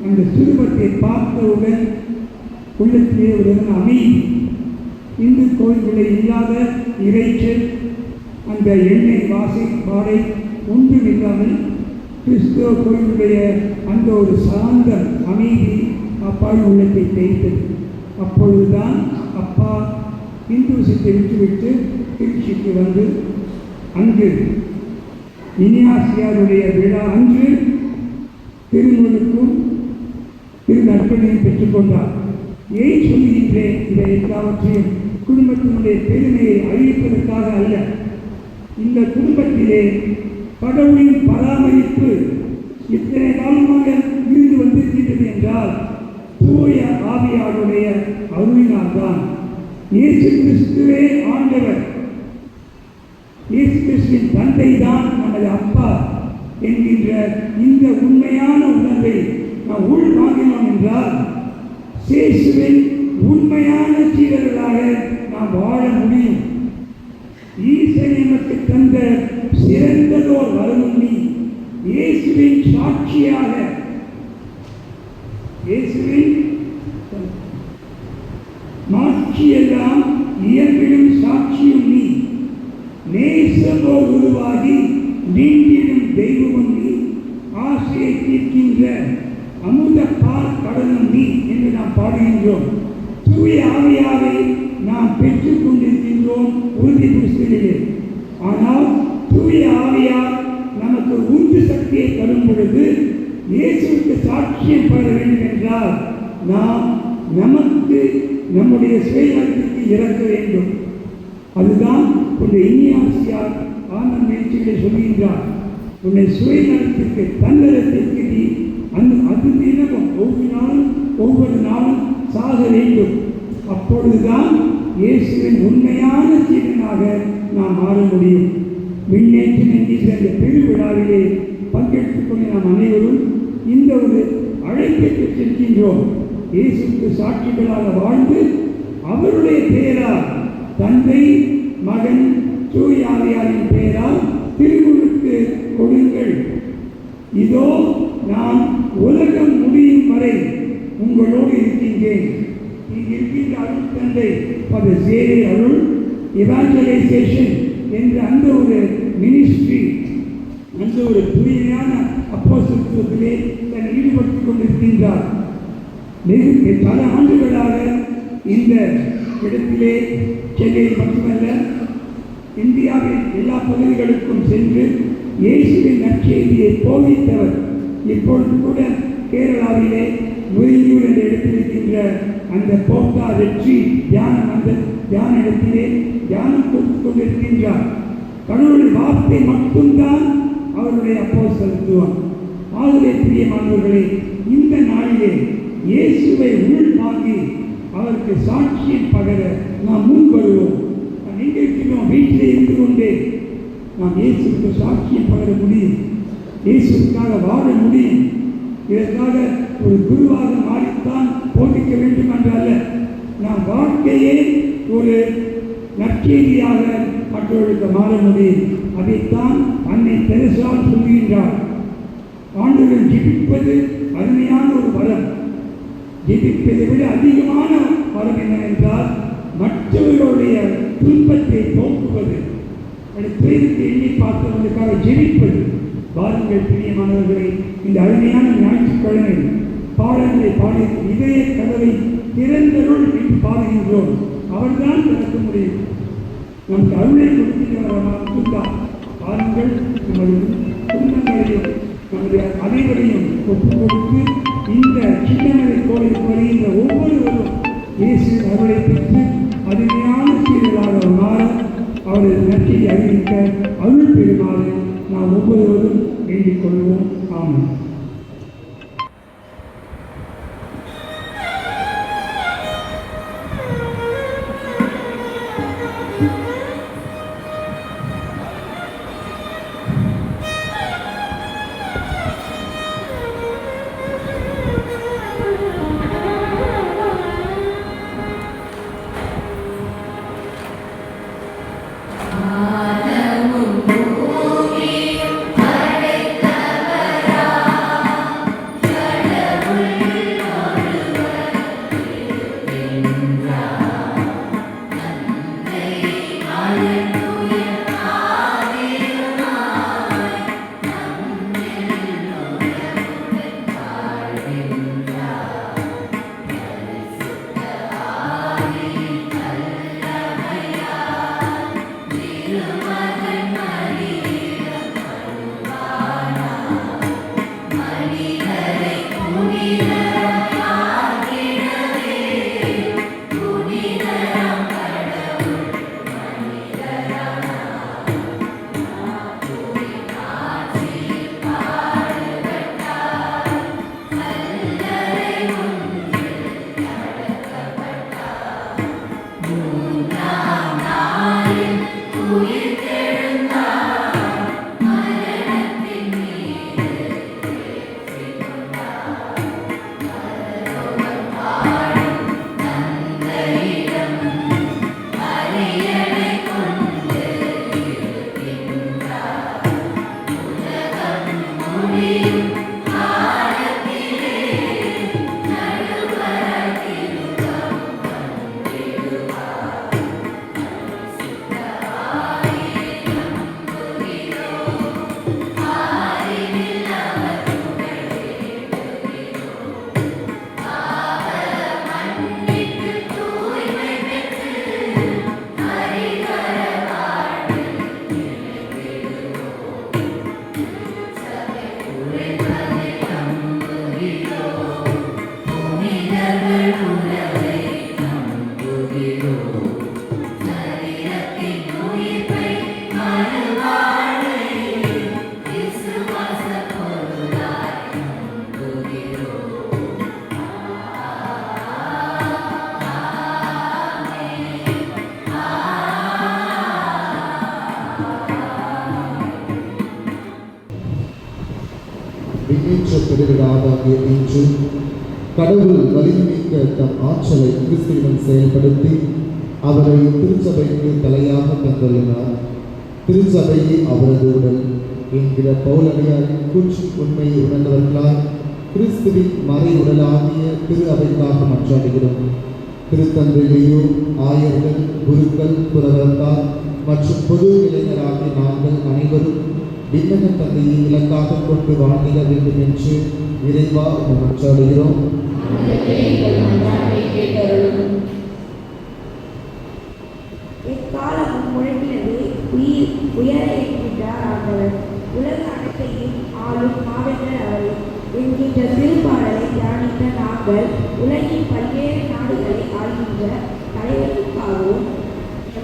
அந்த சுரூபத்தை பார்த்தவுடன் உள்ளத்திலே ஒரு அமைதி. இந்து கோவில்களில் இல்லாத இறைச்சல், அந்த எண்ணெய் வாடை ஒன்றும் இல்லாமல் கிறிஸ்துவ கோவிலுடைய அந்த ஒரு சாந்த அமைதி அப்பாவின் உள்ளத்தை தேய்த்தது. அப்பொழுதுதான் அப்பா இந்துசத்தை விட்டுவிட்டு திருச்சிக்கு வந்து அங்கு இனியாசியாருடைய விழா அன்று திருமுழுக்கும் திருநற்பனையும் பெற்றுக்கொண்டார். ஏன் சொல்லுகின்றேன்? இதை எல்லாவற்றையும் குடும்பத்தினுடைய பெருமையை அறிவிப்பதற்காக அல்ல. இந்த குடும்பத்திலே கடவுளின் பராமரிப்பு இத்தனை காலமாக இருந்து வந்திருக்கின்றது என்றால் தூய ஆவியாருடைய அருளினால்தான். இயேசு கிறிஸ்துவே ஆண்டவர், இயேசு கிறிஸ்துவின் தந்தை தான் நமது அப்பா என்கின்ற இந்த உண்மையான உணர்வை நாம் உள் வாங்கினோம் என்றால் இயேசுவின் உண்மையான சீடர்களாக நாம் வாழ முடியும். ஈசன் நமக்கு தந்த சிறந்ததோர் வரமுன்னி இயேசுவின் சாட்சியாக, இயேசுவின் மாட்சியெல்லாம் இயற்பிலும் சாட்சியும் நீ, நேசமோ உருவாகி நீண்டிடும் தெய்வமும் நீ, ஆசையை தீர்க்கின்ற அமுத பால் கடலும் நீ என்று நாம் பாடுகின்றோம். தூய ஆவியாவை நாம் பெற்றுக் கொண்டிருக்கின்றோம் உறுதி புஸ்தகிலே. ஆனால் தூய ஆவியார் நமக்கு உந்து சக்தியை தரும் பொழுது இயேசுவுக்கு சாட்சியம் பெற வேண்டும் என்றால் நாம் நமக்கு நம்முடைய சுயநலத்திற்கு இறக்க வேண்டும். அதுதான் இந்த இனியாசியார் ஆனந்த முயற்சிகளை சொல்கின்றார். உன்னை சுயநலத்திற்கு தன்னலத்திற்கு நீ அது தினமும் ஒவ்வொரு நாளும் சாக வேண்டும். அப்பொழுதுதான் இயேசுவின் உண்மையான சீடனாக நாம் மாற முடியும். விண்ணேற்றம் என்கின்ற அந்த பெருவிழாவிலே பங்கெடுத்துக் கொண்டு நாம் அனைவரும் இந்த ஒரு அழைப்பை பெற்றிருக்கின்றோம். இயேசுக்கு சாட்சிகளாக வாழ்ந்து அவருடைய பெயரால், தந்தை மகன் தூய ஆவியாரின் பெயரால் திருமுழுக்கு கொடுங்கள். இதோ நான் உலகம் முடியும் வரை உங்களோடு இருக்கின்றேன். இங்கு இருக்கின்ற அருள் தந்தை ஃபாதர் சேவியர் அருள் எவாஞ்சலைசேஷன் என்ற அந்த ஒரு மினிஸ்ட்ரி, அந்த ஒரு தூய்மையான அப்போஸ்தலத்திலே தன்னை ஈடுபடுத்திக் கொண்டிருக்கின்றார். பல ஆண்டுகளாக இந்த இடத்திலே சென்னையில் மட்டுமல்ல இந்தியாவின் எல்லா பகுதிகளுக்கும் சென்று இயேசுவின் நற்செய்தியை போதித்தவர். இப்பொழுது கூட கேரளாவிலே முறியூர் என்ற இடத்தில் இருக்கின்ற அந்த போக்கா வெற்றி தியானம், அந்த தியான இடத்திலே தியானம் கொடுத்துக் கொண்டிருக்கின்றார். கடவுளுடைய வார்த்தை மட்டும்தான் அவருடைய அப்போஸ்தலத்துவம். ஆகவே பிரியமானவர்களே, இந்த நாளிலே இயேசுவை உள்வாங்கி அவருக்கு சாட்சியம் பகர நாம் முன் வருவோம். நாம் எங்கே இருக்கிறோம்? வீட்டிலே இருந்து கொண்டே நாம் இயேசுக்கு சாட்சியம் பகர முடியும். இயேசுக்காக வாழ முடியும். இதற்காக ஒரு குருவாக மாறித்தான் போதிக்க வேண்டும் என்றல்ல, நாம் வாழ்க்கையே ஒரு நற்செய்தியாக மற்றவர்களுக்கு மாற முடியும். அதைத்தான் அன்னை தெரசால் சொல்கின்றார். ஆண்டவர்கள் ஜெபிப்பது அருமையான ஒரு வரம். ஜெபிப்பதை விட அதிகமான வரம் என்னவென்றால் மற்றவர்களுடைய துன்பத்தை போக்குவது, துயரத்தை எண்ணி பார்த்தவர்களுக்காக ஜெபிப்பது. வாருங்கள் பிரியமானவர்களை, இந்த அருமையான ஞாயிற்றுக்கிழமை பாடங்களை பாடி இதய கதவை திறந்தருள் என்று பாடுகின்றோம். அவர்தான் திறக்க முடியும். நமக்கு அருளை கொடுக்கின்றவர்களாக பாருங்கள். நமது குடும்பங்களையும் நமது அனைவரையும் ஒப்புக் கொடுத்து இந்த சின்னமலை கோவிலுக்கு வருகின்ற ஒவ்வொருவரும் இயேசு அருளை பெற்று அருமையான சீர்களாக மாற, அவரது நற்செய்தியை அறிவிக்க அருள் பெறுமாறு நாம் ஒவ்வொருவரும் வேண்டிக் கொள்வோம். ஆமாம்.
விண்ணேற்ற பெருவிழாவாகிய இன்று கடவுள் வலிமைமிக்க தம் ஆற்றலை கிறிஸ்துவிடம் செயல்படுத்தி அவரை திருச்சபைக்கு தலையாக தந்துள்ளார். திருச்சபையே அவரது உடல் என்கிற பவுலடியாரின் கூற்று உண்மையை உணர்ந்தவர்களாய் கிறிஸ்துவின் மறை உடலாகிய திரு அவைக்காக மன்றாடுகிறோம். திருத்தந்தையிலேயோ ஆயர்கள், குருக்கள், புரவர்த்தார் மற்றும் பொது இளைஞராகிய நாங்கள் அனைவரும் விண்ணக தந்தையை இலக்காக கொண்டு வாழ்ந்திட வேண்டும் என்று இறைவா மன்றாடுகிறோம்.
எக்காலமும் முழங்கினது உயர என்கின்றார் ஆண்டவர். உலக அனைத்தையும் ஆளும் மாவீரர் அவரை என்கின்ற திருப்பாடலை தியானித்த நாங்கள் உலகின் பல்வேறு நாடுகளை ஆள்கின்ற தலைவர்களுக்காகவும்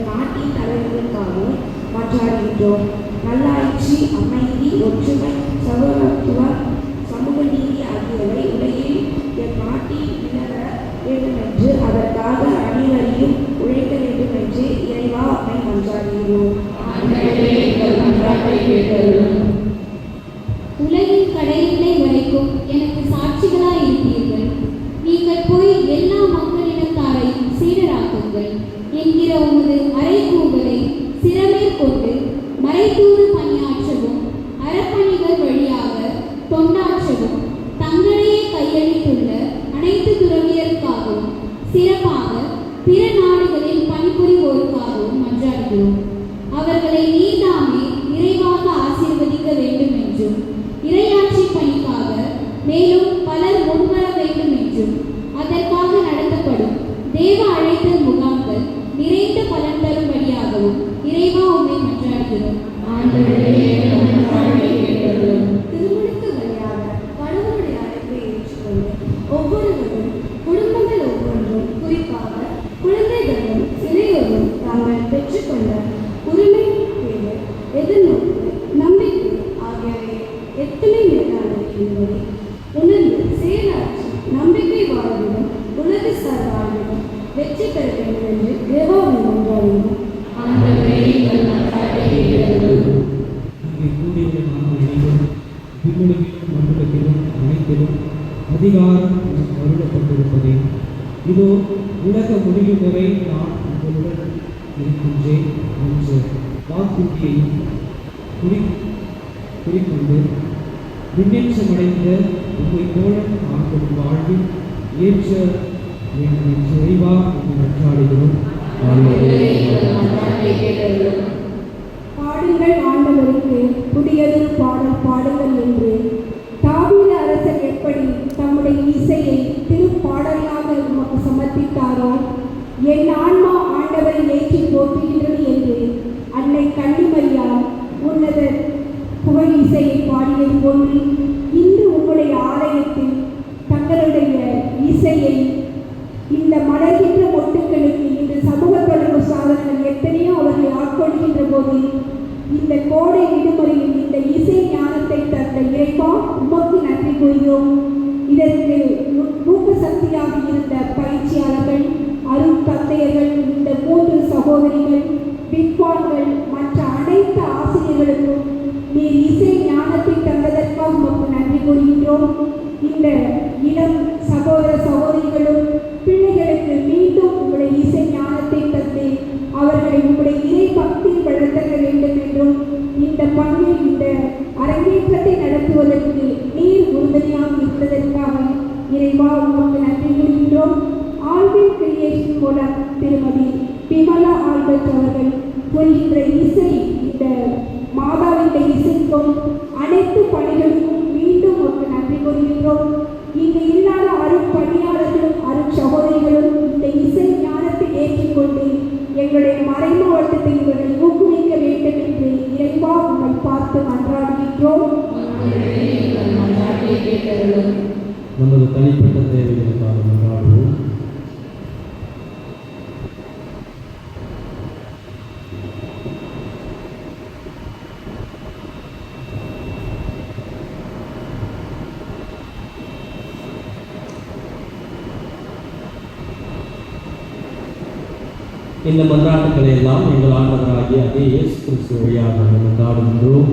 நாட்டின் தலைவர்களுக்காகவும் மன்றாடுகின்றோம். நல்லாட்சி, அமைதி, ஒற்றுமை, சகோதரத்துவம், சமூக நீதி ஆகியவை உலகில் என் நாட்டில் நிலவ வேண்டும் என்று அதற்காக அனைவரையும் உழைக்க வேண்டும் என்று இறைவா அம்மை மன்றாடுகிறோம்.
உலகின் கடைநிலை வரைக்கும் எனக்கு சாட்சிகளாய் இருப்பீர்கள். நீங்கள் போய் எல்லா மக்களினத்தாரையும் சீடராக்குங்கள் என்கிற உமது அறைகூவலை சிறமேற்கொண்டு மறைத்தூது பணியாற்றவும் அறப்பணிகள் வழியாக தொண்டாற்றவும் தங்களையே கையளித்துள்ள அனைத்து துறவியருக்காகவும் சிறப்பாக பிற நாடுகளில் பணிபுரிவோருக்காகவும் மன்றாடுகிறோம். அவர்களை நீதாமே நிறைவாக ஆசீர்வதிக்க வேண்டும் என்றும் இறையாட்சி பணிக்காக மேலும் பலர் முன்வர வேண்டும் என்றும் அதற்காக நடத்தப்படும் தேவ அழைத்தல் முகாம்கள் நிறைந்த பலன் தரும்படியாகவும் இறைவா உம்மை மன்றாடுகிறோம்.
திருமணத்து வழியாக கடவுளுடைய அழைப்பை ஏற்றுக்கொண்டு ஒவ்வொருவரும் குடும்பங்கள் ஒவ்வொன்றும் குறிப்பாக குழந்தைகளும் சிறையோரும் தாங்கள் பெற்றுக்கொண்ட உரிமை, தேவை, எதிர்நோக்கு, நம்பிக்கை ஆகியவை எத்தனை மேலானவை என்பதை உணர்ந்து செயலாற்றி நம்பிக்கை வாழ்விலும் உலகசார் வாழ்விலும் வெற்றி பெற வேண்டும் என்று தேவாவை மன்றாடுகிறோம்.
இங்கே கூடியுள்ள நாம் அனைவரும் விண்ணுலகிலும் மண்ணுலகிலும் அனைத்திலும் அதிகாரம் வருடப்பட்டிருப்பதே இதோ உலக முடிவு வரை நான் உங்களுடன் இருக்கின்றேன் என்ற வாக்குறுதியையும் குறிக்கொண்டு முன்னேற்றமடைந்த உங்களை போல நாங்கள் வாழ்வில் ஏற்ற வேண்டும் என்று இறைவா மன்றாடுகிறோம்.
பாடுங்கள் ஆண்டவருக்கு புதியதொரு பாடல் பாடுங்கள் என்று தாவீது அரசர் எப்படி தம்முடைய இசையை திருப்பாடலாக உமக்கு சமர்ப்பித்தாரோ, என் ஆன்மா ஆண்டவரை ஏற்றி போற்றுகின்றது என்று அன்னை கன்னிமரியாள் உன்னத புகழ் இசையை பாடியது போன்று இன்று உங்களுடைய ஆலயத்தில் தங்களுடைய இசையை இந்த மலர்கின்ற மொட்டுக்களுக்கு இந்த சமூக தொடர்பு சாதனங்கள் எத்தனையோ அவர்களை ஆட்கொள்கின்ற போது இந்த கோடை விடுமுறையில் இந்த இசை ஞானத்தை தந்த இறைவா உமக்கு நன்றி கூறுகிறோம். இதற்கு ஊக்க சக்தியாக இருந்த பயிற்சியாளர்கள், அருள் தந்தையர்கள், இந்த 3 சகோதரிகள், வித்வான்கள், மற்ற அனைத்து ஆசிரியர்களுக்கும் நீர் இசை ஞானத்தை தந்ததற்காக உமக்கு நன்றி கூறுகின்றோம். இந்த இளம் சகோதர சகோதரிகளும் பிள்ளைகளுக்கு மீண்டும் உங்களுடைய இசை ஞானத்தை தந்து அவர்களை உங்களுடைய இறை பக்தியில் வளர்த்தக்க வேண்டும் என்றும் இந்த பங்கில் இந்த அரங்கேற்றத்தை நடத்துவதற்கு நீர் உறுதுணையாக இருந்ததற்காக இறைவா உமக்கு நன்றி கூறுகின்றோம். ஆல்பின் கிரியேஷன் மூலம் திருமதி பிமலா ஆல்பர்ட் அவர்கள் புரிகின்ற இசை, இந்த மாதாவின் இசைக்கும் அனைத்து பணிகளுக்கும் மீண்டும் உமக்கு நன்றி கூறுகின்றோம். இங்கு இல்லாத அருட்பணியாளர்களும் அருட்சகோதரிகளும் இந்த இசை ஞானத்தை ஏற்றுக்கொண்டு எங்களுடைய மறைமாவட்டத்தை இவர்கள் ஊக்குவிக்க வேண்டும் என்று இறைவா உம்மை பார்த்து மன்றாடுகின்றோம்.
நமது தனிப்பட்ட தேவைகளுக்காக மன்றாடுவோம். இந்த மன்றாட்டுக்களை எல்லாம் எங்கள் ஆண்டவராகிய அதே இயேசு கிறிஸ்து வழியாக மன்றாடுகின்றோம்.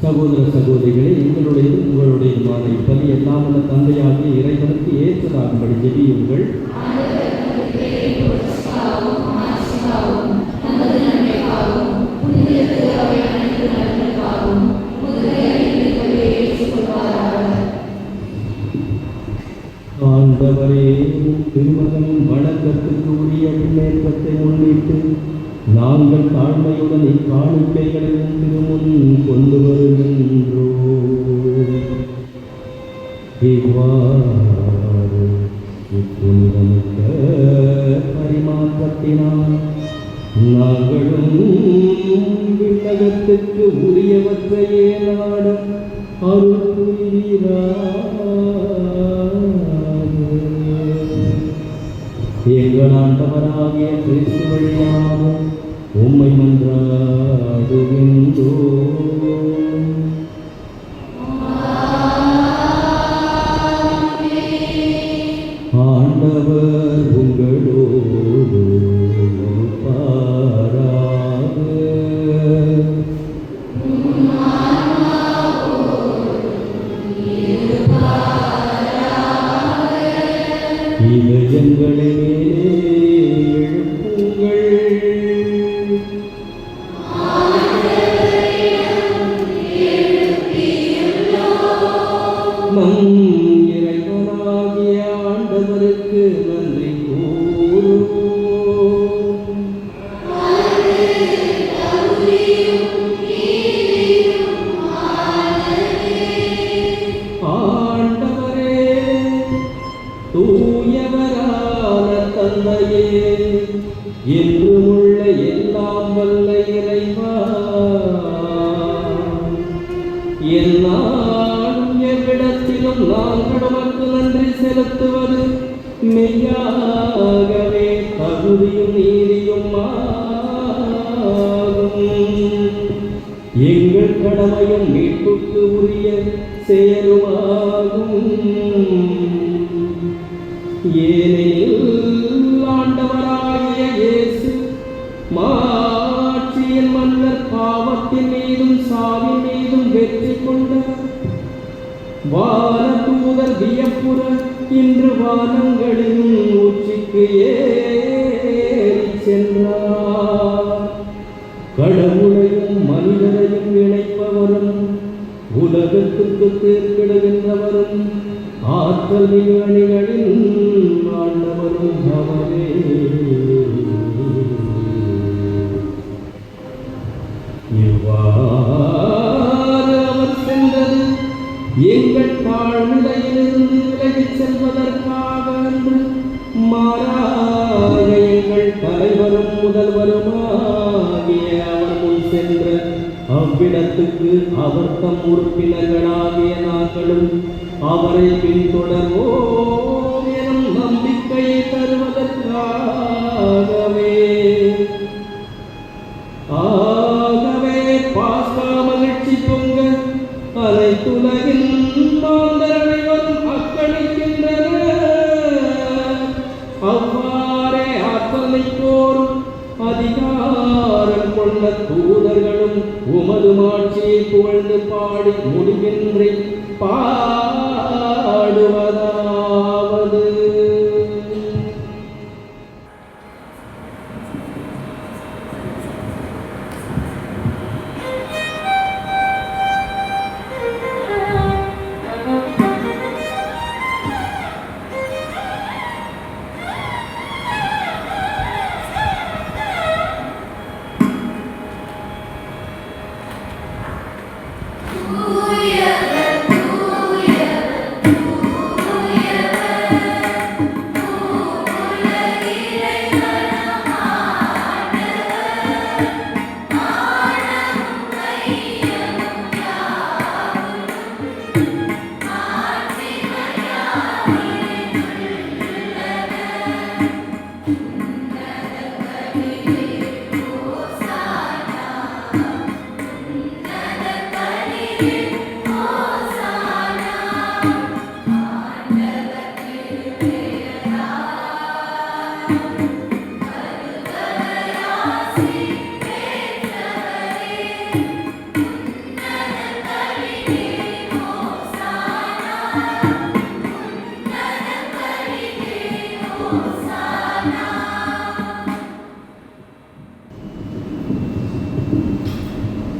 சகோதர சகோதரிகளே, எங்களுடையது உங்களுடையதுமான இப்பலி எல்லாம் உள்ள தந்தையாகிய இறைவனுக்கு ஏற்றதாகும்படி ஜெபியுங்கள். ஆண்டவரே, திருமகன் வணக்கத்துக்கு உரிய முன்னேற்றத்தை முன்னிட்டு நாங்கள் தாழ்மையுடன் இக்காணிக்கைகளையும் திருமுன் கொண்டு வருகின்றோம். இவ்வாறு இப்புனிதமிக்க பரிமாற்றத்தினால் நாங்களும் விண்ணகத்துக்கு உரியவற்றையே நாட அருள் புரிவீராக. எங்கள் ஆண்டவராகிய கிறிஸ்து வழியாக உம்மை மன்றாடுகின்றோம். ஆண்டவர் உங்களோடு இருப்பாராக. இதயங்களை இறைவனாகிய ஆண்டவருக்கு நன்றி கூறுவோம். ஆண்டவரே, தூயவரான தந்தையே, என்றும் உள்ள எல்லாம் வல்ல இறைவா, என்னாலும் எவ்விடத்திலும் நாங்கள் உமக்கு நன்றி செலுத்துவது மெய்யாகவே தகுதியும் நீதியும் ஆகும். எங்கள் கடமையும் மீட்புக்கு உரிய செயலுமாகும். ஏனெனில் ஆண்டவராகிய இயேசு மாட்சியின் மன்னர் பாவத்தின் மீதும் சாவின் மீதும் வெற்றி கொண்டவர். வானதூதர் வியப்புற இன்று வானங்களின் உச்சிக்கு ஏறி சென்றார். கடவுளையும் மனிதரையும் இணைப்பவரும் உலகத்துக்கு தேர்ந்தெடுக்கின்றவரும் ஆற்றல் நிகழ்களின் ஆண்டவரும் அவரே. இவ்வாறு அவர் சென்றது எங்கள் தாழ்நிலையிலிருந்து விலகிச் செல்வதற்காக அன்று, மாறாக எங்கள் தலைவரும் முதல்வருமாகிய அவர் முன் சென்ற அவ்விடத்துக்கு அவர் தம் உறுப்பினர்களாகிய நாங்களும் அவரை பின்தொடர்வோம் எனும் நம்பிக்கையை தருவதற்காகவே. ஆகவே பாஸ்கா மகிழ்ச்சி பொங்க அனைத்துலகின் மாந்தரனைவரும் அக்களிக்கின்றனர். அவ்வாறே ஆற்றலைக்கோரும் அதிகாரம் கொண்ட தூதர்களும் உமது மாட்சியை புகழ்ந்து பாடி முடிவின்றி பாடுவதாவது.
Hallelujah.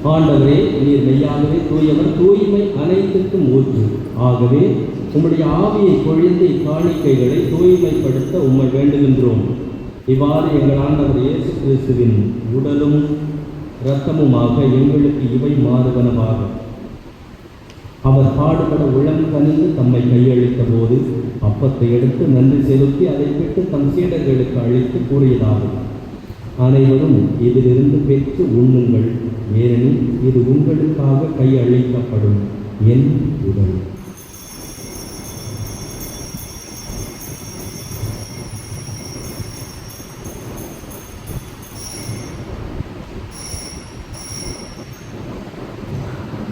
ஆண்டவரே, நீர் மெய்யாகவே தூயவர், தூய்மை அனைத்துக்கும் ஊற்று. ஆகவே உம்முடைய ஆவியை பொழிந்து இக்காணிக்கைகளை தூய்மைப்படுத்த உம்மை வேண்டுகின்றோம். இவ்வாறு எங்கள் ஆண்டவர் இயேசு கிறிஸ்துவின் உடலும் இரத்தமுமாக எங்களுக்கு இவை மாறுவனவாக. அவர் பாடுபட உளம் கனிந்து தம்மை கையளித்த போது அப்பத்தை எடுத்து நன்றி செலுத்தி அதை பெற்று தம் சீடர்களுக்கு அளித்து கூறியதாகும்: அனைவரும் இதிலிருந்து பெற்று உண்ணுங்கள், ஏனெனில் இது உங்களுக்காக கையளிக்கப்படும் என் உடல்.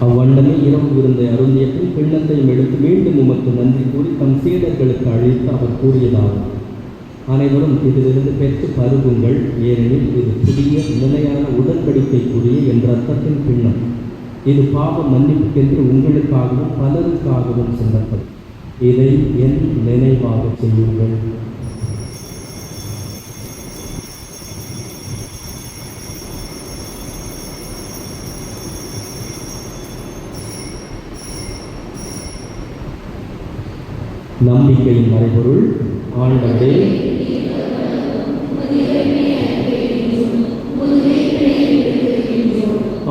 அவ்வண்ணமே இரவு விருந்தை அருந்திய பின் கிண்ணத்தையும் எடுத்து மீண்டும் உமக்கு நன்றி கூறி தம் சீடர்களுக்கு அழைத்து அவர் கூறியதாகும்: அனைவரும் இதிலிருந்து பெற்று பருகுங்கள், ஏனெனில் இது புதிய நிலையான உடன்படிக்கைக்குரிய என் இரத்தத்தின் கிண்ணம். இது பாவ மன்னிப்புக்கென்று உங்களுக்காகவும் பலருக்காகவும் சிந்தப்படும். இதை என் நினைவாக செய்யுங்கள். நம்பிக்கையின் மறைபொருள். ஆண்டவரே,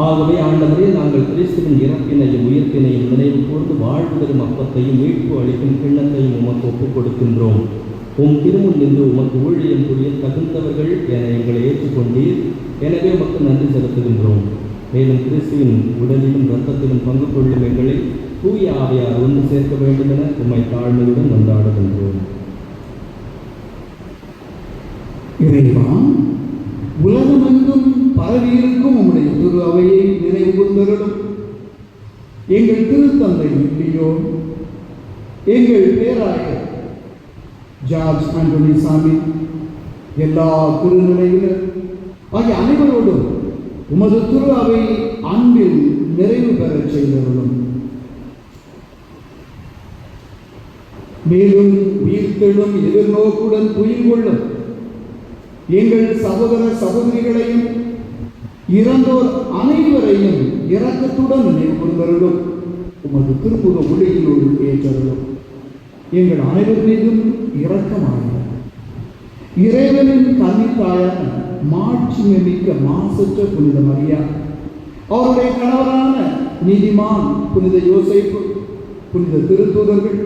ஆகவே ஆண்டவரே, நாங்கள் கிறிஸ்துவின் இறப்பினையும் உயிர்ப்பினையும் நினைவு கூர்ந்து வாழ்வு தரும் அப்பத்தையும் மீட்பு அளிக்கும் கிண்ணத்தையும் உமக்கு ஒப்புக் கொடுக்கின்றோம். உம் திருமுன் நின்று உமக்கு ஊழியம் புரிய தகுந்தவர்கள் என எங்களை ஏற்றுக்கொண்டீர். எனவே உமக்கு நன்றி செலுத்துகின்றோம். மேலும் கிறிஸ்துவின் உடலிலும் இரத்தத்திலும் பங்கு கொள்ளும் எங்களை தூய ஆவியார் ஒன்று சேர்க்க வேண்டும் என உம்மை தாழ்மையுடன் கொண்டாடுகின்றோம்.
இறைவா, உலகமெங்கும் பரவியிருக்கும் உம்முடைய திரு அவையை நினைவு கூர்ந்தருளும். எங்கள் திருத்தந்தை லியோ, எங்கள் பேராயர் ஜார்ஜ் ஆண்டனி சாமி, எல்லா திருநிலையினர் ஆகிய அனைவரோடும் உமது திரு அவை அன்பில் நிறைவு பெறச் செய்தருளும். மேலும் உயிர்த்தெழும் எதிர்நோக்குடன் துயில் கொள்ளும் எங்கள் சகோதர சகோதரிகளையும் இறந்தோர் அனைவரையும் இரக்கத்துடன் நினைவு கூர்ந்தருளும். உமது திருப்புக ஒளியினுள் ஏற்றருளும். எங்கள் அனைவர் மீதும் இரக்கமாக இறைவனின் கன்னித்தாயான மாட்சிமிக்க மாசற்ற புனித மரியா, அவருடைய கணவரான நீதிமான் புனித யோசேப்பு, புனித திருத்தூதர்கள்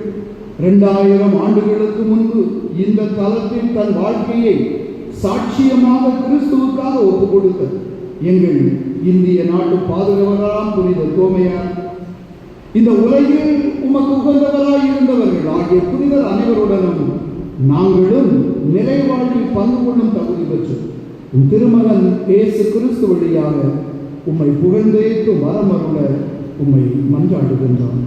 2000 ஆண்டுகளுக்கு முன்பு இந்த தலத்தில் தன் வாழ்க்கையை சாட்சியமாக கிறிஸ்துவுக்காக ஒப்புக் கொடுத்த எங்கள் இந்திய நாட்டு பாதுகாவலராம் புனித தோமையார், இந்த உலகில் உமக்கு உகந்தவராய் இருந்தவர்கள் ஆகிய புனிதர் அனைவருடனும் நாங்களும் நிலை வாழ்வில் பங்கு கொள்ளும் தகுதி பெற்று உம் திருமகன் இயேசு கிறிஸ்து வழியாக உம்மை புகழ்ந்தேத்து வரமருள உம்மை மன்றாடுகின்றோம்.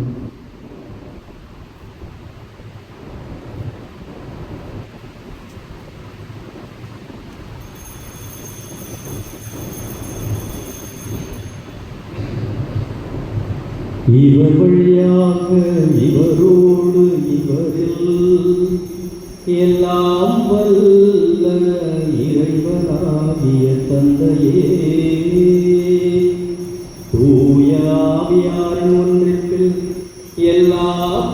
இவர் வழியாக இவரோடு இவரில் எல்லாம் வல்ல இறைவனாகிய தந்தையே, தூய ஆவியாரின் ஒன்றிற்கில் எல்லா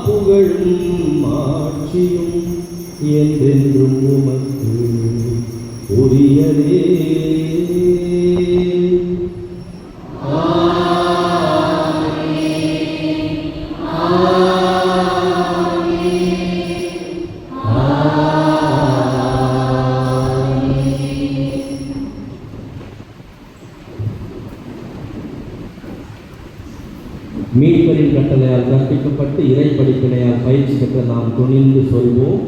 புகழும் ஆட்சியும் என்றென்றும் உமக்கு உரியதே. மீட்பரின் கட்டளையால் கற்பிக்கப்பட்டு இறை படிப்பினையால் பயிற்சி பெற்ற நாம் துணிந்து சொல்வோம்: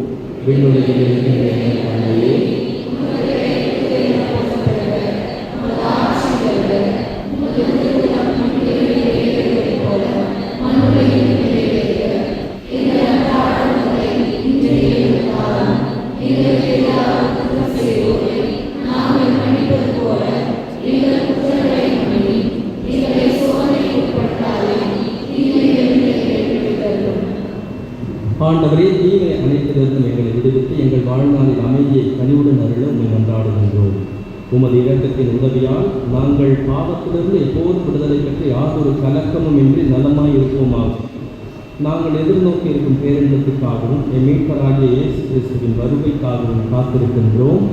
விண்ணுலகில் இருக்கின்ற எங்கள் தந்தையே, ஆண்டவரே, தீமை அனைத்திலிருந்தும் எங்களை விடுவித்து எங்கள் வாழ்நாளில் அமைதியை கனிவுடன் அருள உம்மை கொண்டாடுகின்றோம்.
உமது இரக்கத்தின் உதவியால் நாங்கள் பாவத்திலிருந்து எப்போதும் விடுதலை பெற்று யாதொரு கலக்கமும் இன்றி நலமாய் இருப்போமாகும். நாங்கள் எதிர்நோக்கி இருக்கும் பேரின்பத்துக்காகவும் என் மீட்பராகிய இயேசு கிறிஸ்துவின் வருகைக்காகவும் காத்திருக்கின்றோம்.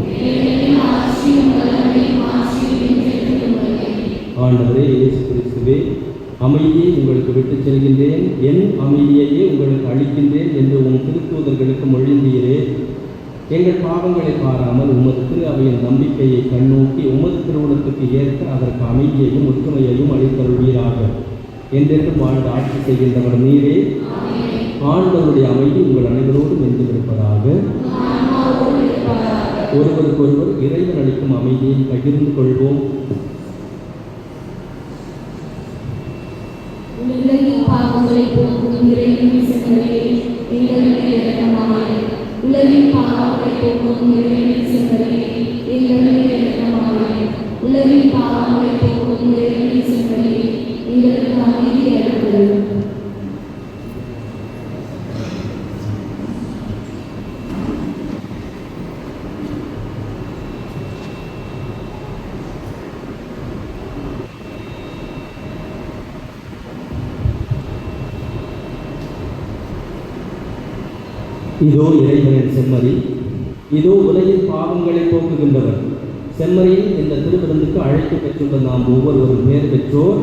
ஆண்டவரே இயேசு கிறிஸ்துவே, அமைதியை உங்களுக்கு விட்டுச் செல்கின்றேன், என் அமைதியையே உங்களுக்கு அளிக்கின்றேன் என்று உம் திருத்தூதர்களுக்கு மொழிந்தீரே. எங்கள் பாவங்களை பாராமல் உமது திரு அவையின் நம்பிக்கையை கண்ணோக்கி உமது திருவுளத்துக்கு ஏற்க அதற்கு அமைதியையும் ஒற்றுமையையும் அளித்தருள்வீராக. என்றென்றும் வாழ்ந்து ஆட்சி செய்கின்றவர் நீரே. ஆண்டவருடைய அமைதி உங்கள் அனைவரோடும் வென்றிருப்பதாக. ஒருவருக்கொருவர் இறைவன் அளிக்கும் அமைதியை பகிர்ந்து கொள்வோம்.
உலகின் பாவங்களை போக்கும் இறைவனின் செம்மறியே எங்கள் மேல் இரக்கமாயிரும். உலகின் பாவங்களை போக்கும் இறைவனின் செம்மறியே எங்கள் மேல் இரக்கமாயிரும். உலகின் பாவங்களை போக்கும் இறைவனின் செம்மறியே எங்களுக்கு அமைதி அளித்தருளும்.
இதோ இறைவனின் செம்மறி, இதோ உலகின் பாவங்களை போக்குகின்றவர். செம்மறியின் இந்த திருவிருந்துக்கு அழைப்பு பெற்றுள்ள நாம் ஒவ்வொருவரும் பேர் பெற்றோர்.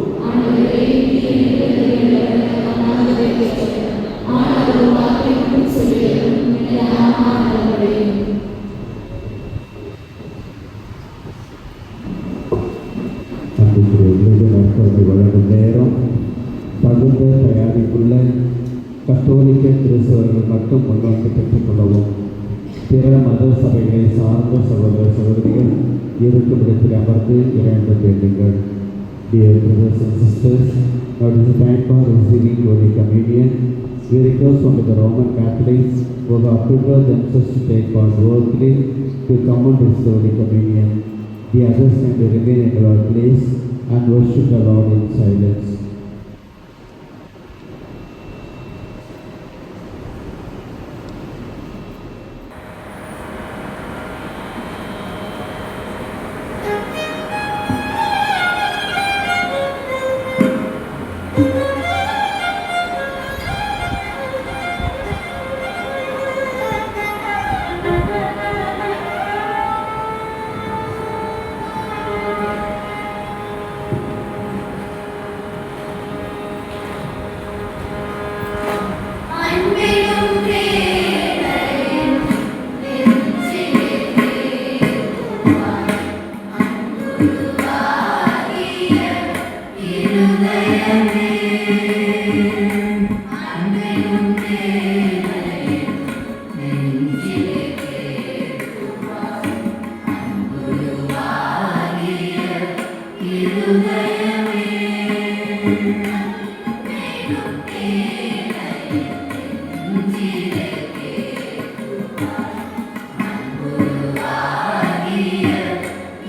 வழங்கும் நேரம் தகுந்த தயாரிப்புள்ள கத்தோலிக்க கிறிஸ்தவர்கள் மட்டும் முன்வந்து பெற்றுக்கொள்ளவும். பிற மத சபைகளை சார்ந்த சகோதர சகோதரிகள் இருக்கும் இடத்தில் அமர்ந்து இறைவனை வேண்டுங்கள். Dear brothers and sisters, now it is time for receiving Holy Communion. We request from the Roman Catholics who have prepared themselves to take part worthily to come and receive Holy Communion. The others can remain in our place and worship the Lord in silence.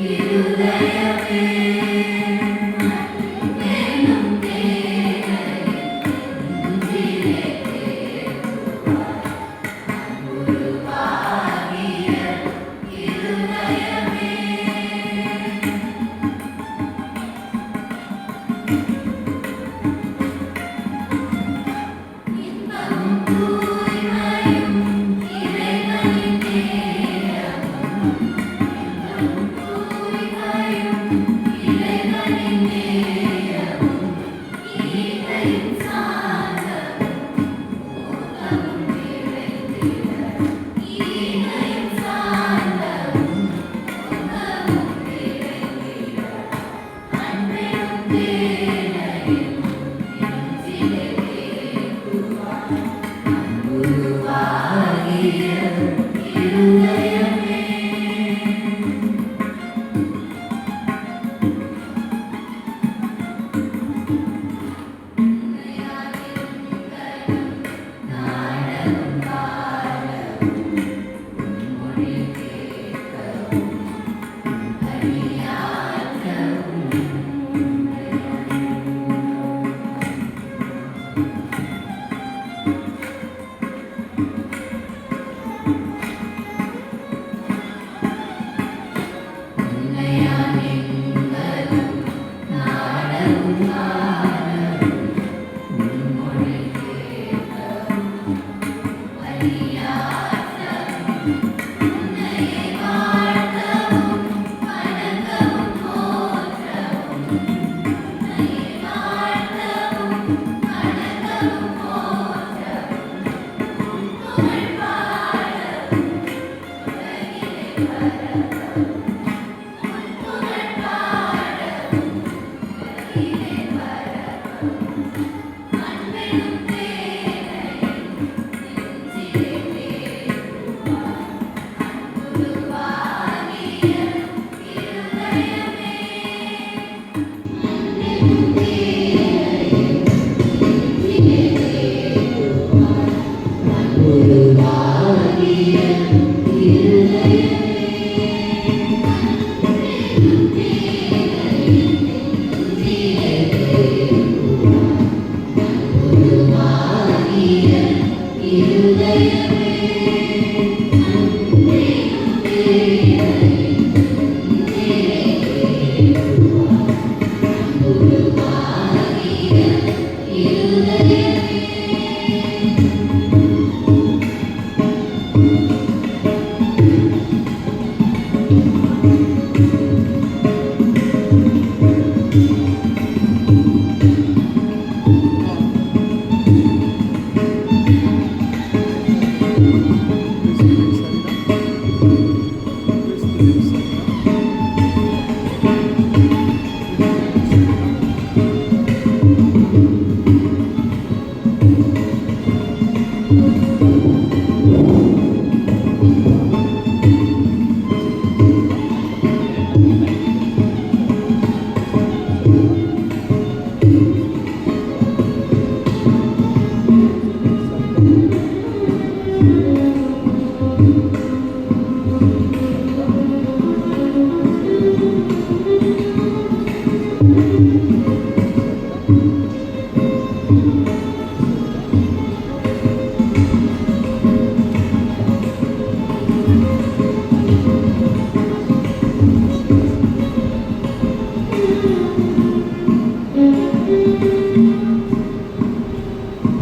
இருதயமே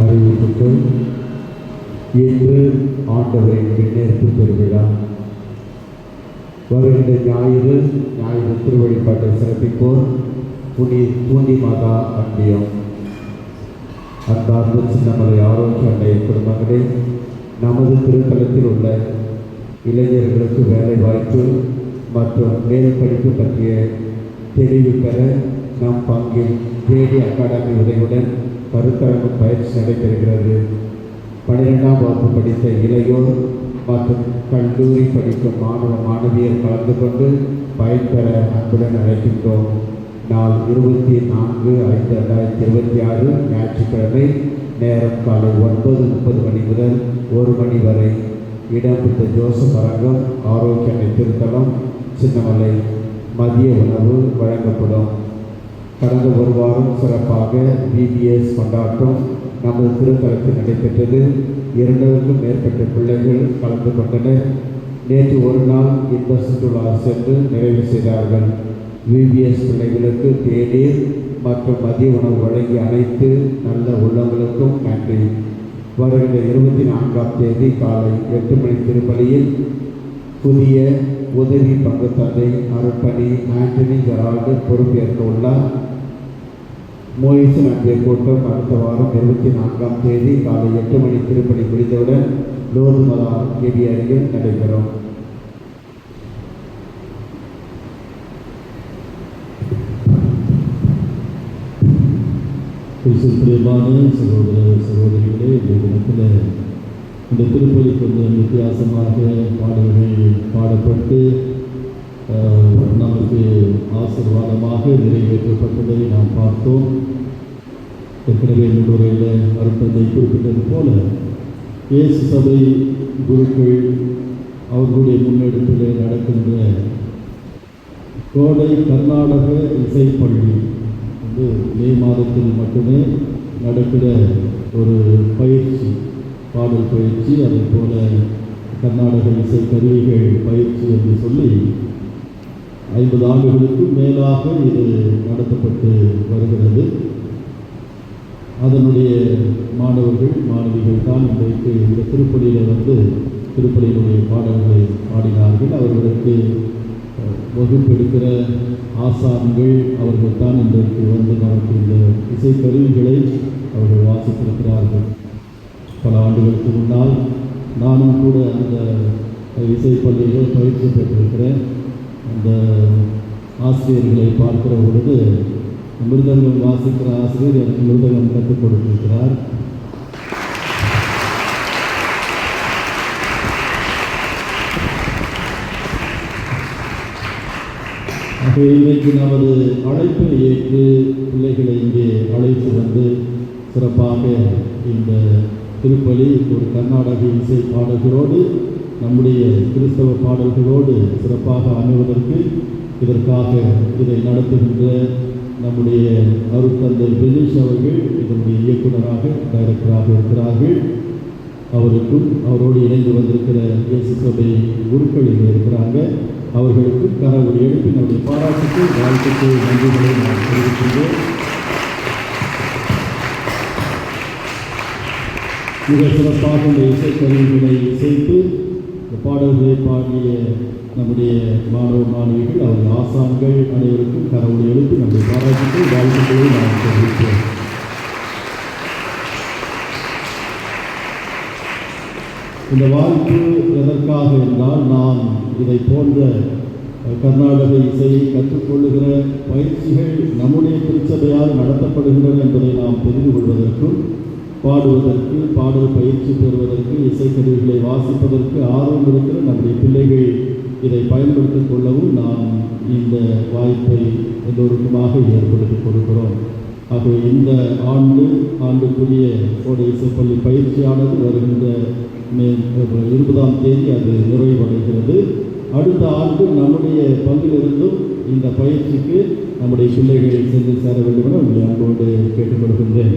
அறிவிப்புக்கு இன்று ஆண்டவரின் விண்ணேற்பு பெருவிழா. வருகின்ற ஞாயிறு திருவழிபாட்டை சிறப்பிப்போர் பூண்டி மாதா அன்பியம். அன்பார்ந்த சின்னமலை ஆரோக்கிய அன்னைய குடும்பங்களே, நமது திருத்தலத்தில் உள்ள இளைஞர்களுக்கு வேலை வாய்ப்பு மற்றும் மேல் படிப்பு பற்றிய தெளிவு பெற நம் பங்கில் ஜேடி அகாடமி உதவியுடன் கருத்தரங்கு பயிற்சி நடைபெறுகிறது. 12ஆம் வகுப்பு படித்த இளையோர் மற்றும் கல்லூரி படிக்கும் மாணவ மாணவியர் கலந்து கொண்டு பயன்பெற அன்புடன் அழைக்கின்றோம். நாள் 24/5/2026 ஞாயிற்றுக்கிழமை. நேரம் காலை 9:30 மணி முதல் 1 மணி வரை. இடம் புத்த ஜோசப் அரங்கம், ஆரோக்கிய அன்னை திருத்தலம், சின்னமலை. மதிய உணவு வழங்கப்படும். கடந்த ஒரு வாரம் சிறப்பாக VBS கொண்டாட்டம் நமது திருத்தலத்தில் நடைபெற்றது. 2க்கும் மேற்பட்ட பிள்ளைகள் கலந்து கொண்டனர். நேற்று ஒரு நாள் இந்த சுற்றுலா சென்று நிறைவு செய்தார்கள். VBS பிள்ளைகளுக்கு தேநீர் மற்றும் மதிய உணவு வழங்கிய அனைத்து நல்ல உள்ளங்களுக்கும் நன்றி. வருகின்ற 24ஆம் தேதி காலை 8 மணி திருப்பலியில் புதிய உதவி பங்கு தந்தை அருட்பணி ஆண்டனி ஜெரால்டு பொறுப்பேற்க உள்ளார். மோயிசன் அன்றைய கூட்டம் அடுத்த வாரம் 24ஆம் தேதி காலை 8 மணி திருப்பலி முடிந்தவுடன் லோதுமலா கேடி அருகில் நடைபெறும்.
பிரியமான சகோதர சகோதரிகளே, இந்த தினத்தில் இந்த திருப்பலி கொஞ்சம் வித்தியாசமாக பாடல்கள் பாடப்பட்டு நமக்கு ஆசீர்வாதமாக நிறைவேற்றப்பட்டதை நாம் பார்த்தோம். ஏற்கனவே முன்னுரையில் அருட்தந்தை குறிப்பிட்டது போல இயேசு சபை குருக்கள் அவர்களுடைய முன்னெடுப்பில் நடக்கின்ற கோடை கர்நாடக இசைப்பள்ளி மே மாதத்தில் மட்டுமே நடக்கிற ஒரு பயிற்சி, பாடல் பயிற்சி, அதே போல கர்நாடக இசை கருவிகள் பயிற்சி என்று சொல்லி 50 ஆண்டுகளுக்கு மேலாக இது நடத்தப்பட்டு வருகிறது. அதனுடைய மாணவர்கள் மாணவிகள் தான் இன்றைக்கு இந்த திருப்பலியில் திருப்பலியினுடைய பாடல்களை பாடினார்கள். அவர்களுக்கு வகுப்பெடுக்கிற ஆசான்கள் அவர்கள் தான் இன்றைக்கு நமக்கு இந்த இசைக்கருவிகளை அவர்கள் வாசித்திருக்கிறார்கள். பல ஆண்டுகளுக்கு முன்னால் நானும் கூட அந்த இசைப்பள்ளியில் பயிற்சி பெற்றிருக்கிறேன். அந்த ஆசிரியர்களை பார்க்கிற பொழுது மிருதங்கம் வாசிக்கிற ஆசிரியர் எனக்கு மிருதங்கம் கற்றுக் கொடுத்திருக்கிறார்.
இன்றைக்கு நமது அழைப்பை ஏற்று பிள்ளைகளை இங்கே அழைத்து வந்து சிறப்பாக இந்த திருப்பலி ஒரு கர்நாடக இசை பாடல்களோடு நம்முடைய கிறிஸ்தவ பாடல்களோடு சிறப்பாக அமைவதற்கு இதற்காக இதை நடத்துகின்ற நம்முடைய அருட்தந்தை பிரினிஷ் அவர்கள் இதனுடைய இயக்குநராக டைரக்டராக இருக்கிறார்கள். அவருக்கும் அவரோடு இணைந்து வந்திருக்கிற இயேசு சபை குருக்கள் இங்கே இருக்கிறாங்க. அவர்களுக்கும் கரவொலி எழுப்பி நம்முடைய பாராட்டுக்கு வாழ்த்துக்கு நன்றிகளை நான் தெரிவிக்கின்றேன். மிக சிறப்பாக இந்த இசைக்கருவிகளை இசைத்து இந்த பாடல்களை பாடிய நம்முடைய மாணவ மாணவிகள் அவர்கள் ஆசான்கள் அனைவருக்கும் கரவொலி எழுப்பி நம்முடைய பாராட்டுக்கு வாழ்த்துக்களை நான் தெரிவித்தேன். இந்த வாய்ப்பு எதற்காக என்றால், நாம் இதை போன்ற கர்நாடக இசையை கற்றுக்கொள்ளுகிற பயிற்சிகள் நம்முடைய திருச்சபையால் நடத்தப்படுகின்றன என்பதை நாம் தெரிந்து கொள்வதற்கும், பாடுவதற்கு, பாடல் பயிற்சி பெறுவதற்கு, இசைக்கருவிகளை வாசிப்பதற்கு ஆர்வம் இருக்கிற நம்முடைய பிள்ளைகள் இதை பயன்படுத்திக் கொள்ளவும் நாம் இந்த வாய்ப்பை எல்லோருக்குமாக ஏற்படுத்தி கொடுக்கிறோம். ஆகவே இந்த ஆண்டுக்குரிய கோடை இசைப்பள்ளி பயிற்சியானது வருகின்ற மே 20ஆம் தேதி அது நிறைவடைகிறது. அடுத்த ஆண்டு நம்முடைய பங்கிலிருந்தும் இந்த பயிற்சிக்கு நம்முடைய பிள்ளைகள் சென்று சேர வேண்டும் என உங்களை அன்போடு கேட்டுக்கொள்கின்றேன்.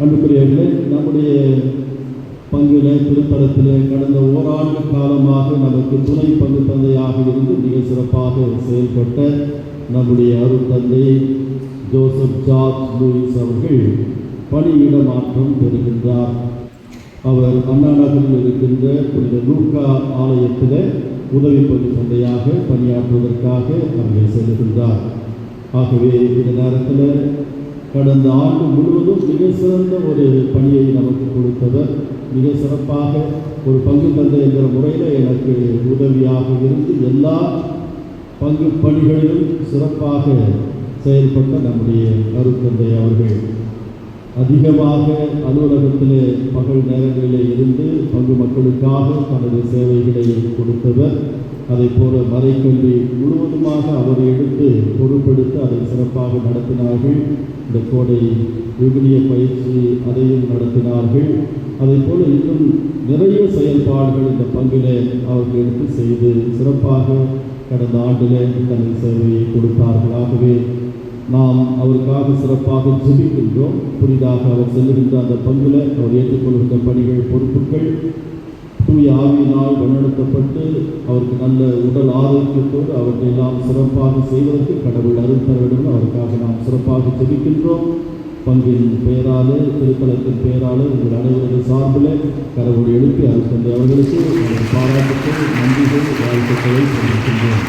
அன்புக்குரியவர்களே, நம்முடைய பங்கில் திருத்தலத்தில் கடந்த ஓராண்டு காலமாக நமக்கு துணை பங்கு தந்தையாக இருந்து மிக சிறப்பாக செயல்பட்ட நம்முடைய அருட்தந்தை ஜோசப் ஜார்ஜ் லூயிஸ் அவர்கள் பணியிட மாற்றம் பெறுகின்றார். அவர் அண்ணா நகரில் இருக்கின்ற புனித லூக்கா ஆலயத்தில் உதவி பங்கு தந்தையாக பணியாற்றுவதற்காக அங்கே செல்கின்றார். ஆகவே இந்த நேரத்தில் கடந்த ஆண்டு முழுவதும் மிக சிறந்த ஒரு பணியை நமக்கு கொடுத்தவர், மிக சிறப்பாக ஒரு பங்கு தந்தை என்கிற முறையில் எனக்கு உதவியாக இருந்து எல்லா பங்கு பணிகளிலும் சிறப்பாக செயல்பட்ட நம்முடைய அருட்தந்தை அவர்கள் அதிகமாக அலுவலகத்திலே பகல் நேரங்களிலே இருந்து பங்கு மக்களுக்காக தனது சேவைகளை கொடுத்தவர். அதை போல மறைக்கல்வி முழுவதுமாக அவர் எடுத்து பொறுப்பெடுத்து அதை சிறப்பாக நடத்தினார்கள். இந்த கோடை விவிலிய பயிற்சி அதையும் நடத்தினார்கள். அதை போல இன்னும் நிறைய செயல்பாடுகள் இந்த பங்கிலே அவர்கள் எடுத்து செய்து சிறப்பாக கடந்த ஆண்டிலே தனது சேவையை கொடுத்தார்கள். ஆகவே நாம் அவருக்காக சிறப்பாக ஜெபிக்கின்றோம். புதிதாக அவர் செல்லுகின்ற அந்த பங்கில் அவர் ஏற்றுக்கொள்கின்ற பணிகள், பொறுப்புகள் தூய ஆவியினால் வழிநடத்தப்பட்டு அவருக்கு நல்ல உடல் ஆரோக்கியத்தோடு அவற்றையெல்லாம் சிறப்பாக செய்வதற்கு கடவுள் அருள் தர வேண்டும். அவருக்காக நாம் சிறப்பாக ஜெபிக்கின்றோம். பங்கின் பெயராலே, திருத்தலத்தின் பெயராலே உங்கள் அனைவரது சார்பில் கடவுள் எழுப்பி அருள் அவர்களுக்கு பாராட்டுக்கள், நன்றிகள், வாழ்த்துக்களை தெரிவிக்கின்றோம்.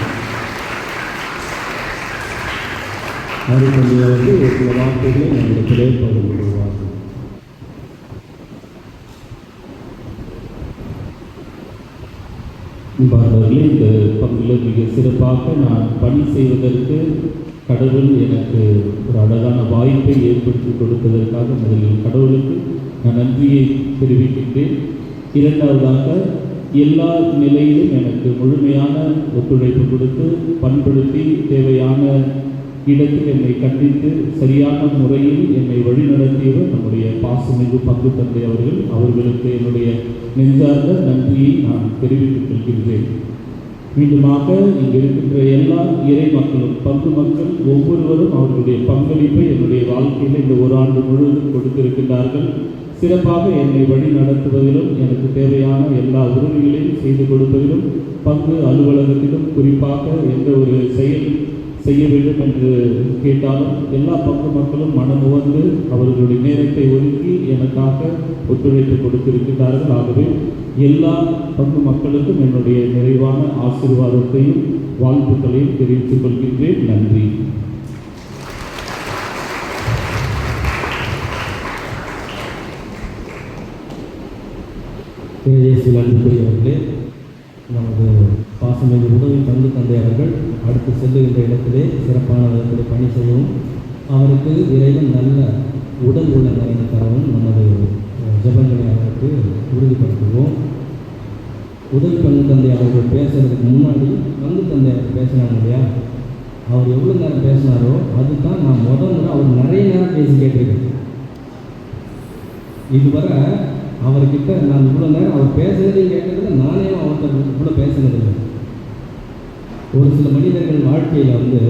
அருள்தந்தை அவர்கள் ஒரு சில வார்த்தைகளை நம்மிடத்திலே பகிர்ந்து கொள்வார்கள்.
அவர்களே, இந்த பங்கில் மிக சிறப்பாக நான் பணி செய்வதற்கு கடவுள் எனக்கு ஒரு அழகான வாய்ப்பை ஏற்படுத்தி கொடுத்ததற்காக முதலில் கடவுளுக்கு நான் நன்றியை தெரிவிக்கின்றேன். இரண்டாவதாக, எல்லா நிலையிலும் எனக்கு முழுமையான ஒத்துழைப்பு கொடுத்து பண்படுத்தி தேவையான இடத்தில் என்னை கண்டித்து சரியான முறையில் என்னை வழிநடத்தியவர் நம்முடைய பாசமிகு பங்கு தந்தை அவர்கள். அவர்களுக்கு என்னுடைய நெஞ்சார்ந்த நன்றியை நான் தெரிவித்துக் கொள்கின்றேன். மீண்டுமாக இங்கு இருக்கின்ற எல்லா இறை மக்களும், பங்கு மக்கள் ஒவ்வொருவரும் அவர்களுடைய பங்களிப்பை என்னுடைய வாழ்க்கையில் இந்த ஒரு ஆண்டு முழுவதும் கொடுத்திருக்கின்றார்கள். சிறப்பாக என்னை வழி நடத்துவதிலும், எனக்கு தேவையான எல்லா உதவிகளையும் செய்து கொடுப்பதிலும், பங்கு அலுவலகத்திலும் குறிப்பாக எந்த ஒரு செயல் செய்ய வேண்டும் என்று கேட்டாலும் எல்லா பங்கு மக்களும் மனமுவந்து அவர்களுடைய நேரத்தை ஒதுக்கி எனக்காக ஒத்துழைப்பு கொடுத்திருக்கிறார்கள். ஆகவே எல்லா பங்கு மக்களுக்கும் என்னுடைய நிறைவான ஆசீர்வாதத்தையும் வாழ்த்துக்களையும் தெரிவித்துக் கொள்கின்றேன். நன்றி.
அன்புக்குரியவர்களே, நமது பாசமிகு உதவி பங்கு தந்தை அவர்கள் அடுத்து செல்லுகின்ற இடத்திலே சிறப்பான விதத்தில் பணி செய்யவும், அவருக்கு இறைவன் நல்ல உடல் உள்ள நிறைந்து தரவும் நமது ஜெபங்களை அவருக்கு உறுதிப்படுத்துவோம். உதவி பங்கு தந்தை அவர்கள் பேசுறதுக்கு முன்னாடி பங்கு தந்தை அவர் பேசுகிறாங்க இல்லையா, அவர் எவ்வளோ நேரம் பேசினாரோ அதுதான் நான் முதல் முறை அவர் நிறைய நேரம் பேசி கேட்டிருக்கேன். இதுவரை அவர்கிட்ட நான் இவ்வளோ நேரம் அவர் பேசுகிறதையும் கேட்கறதில்ல, நானே அவர்கிட்ட இவ்வளோ பேசுனதில்லை. ஒரு சில மனிதர்கள் வாழ்க்கையில் வந்து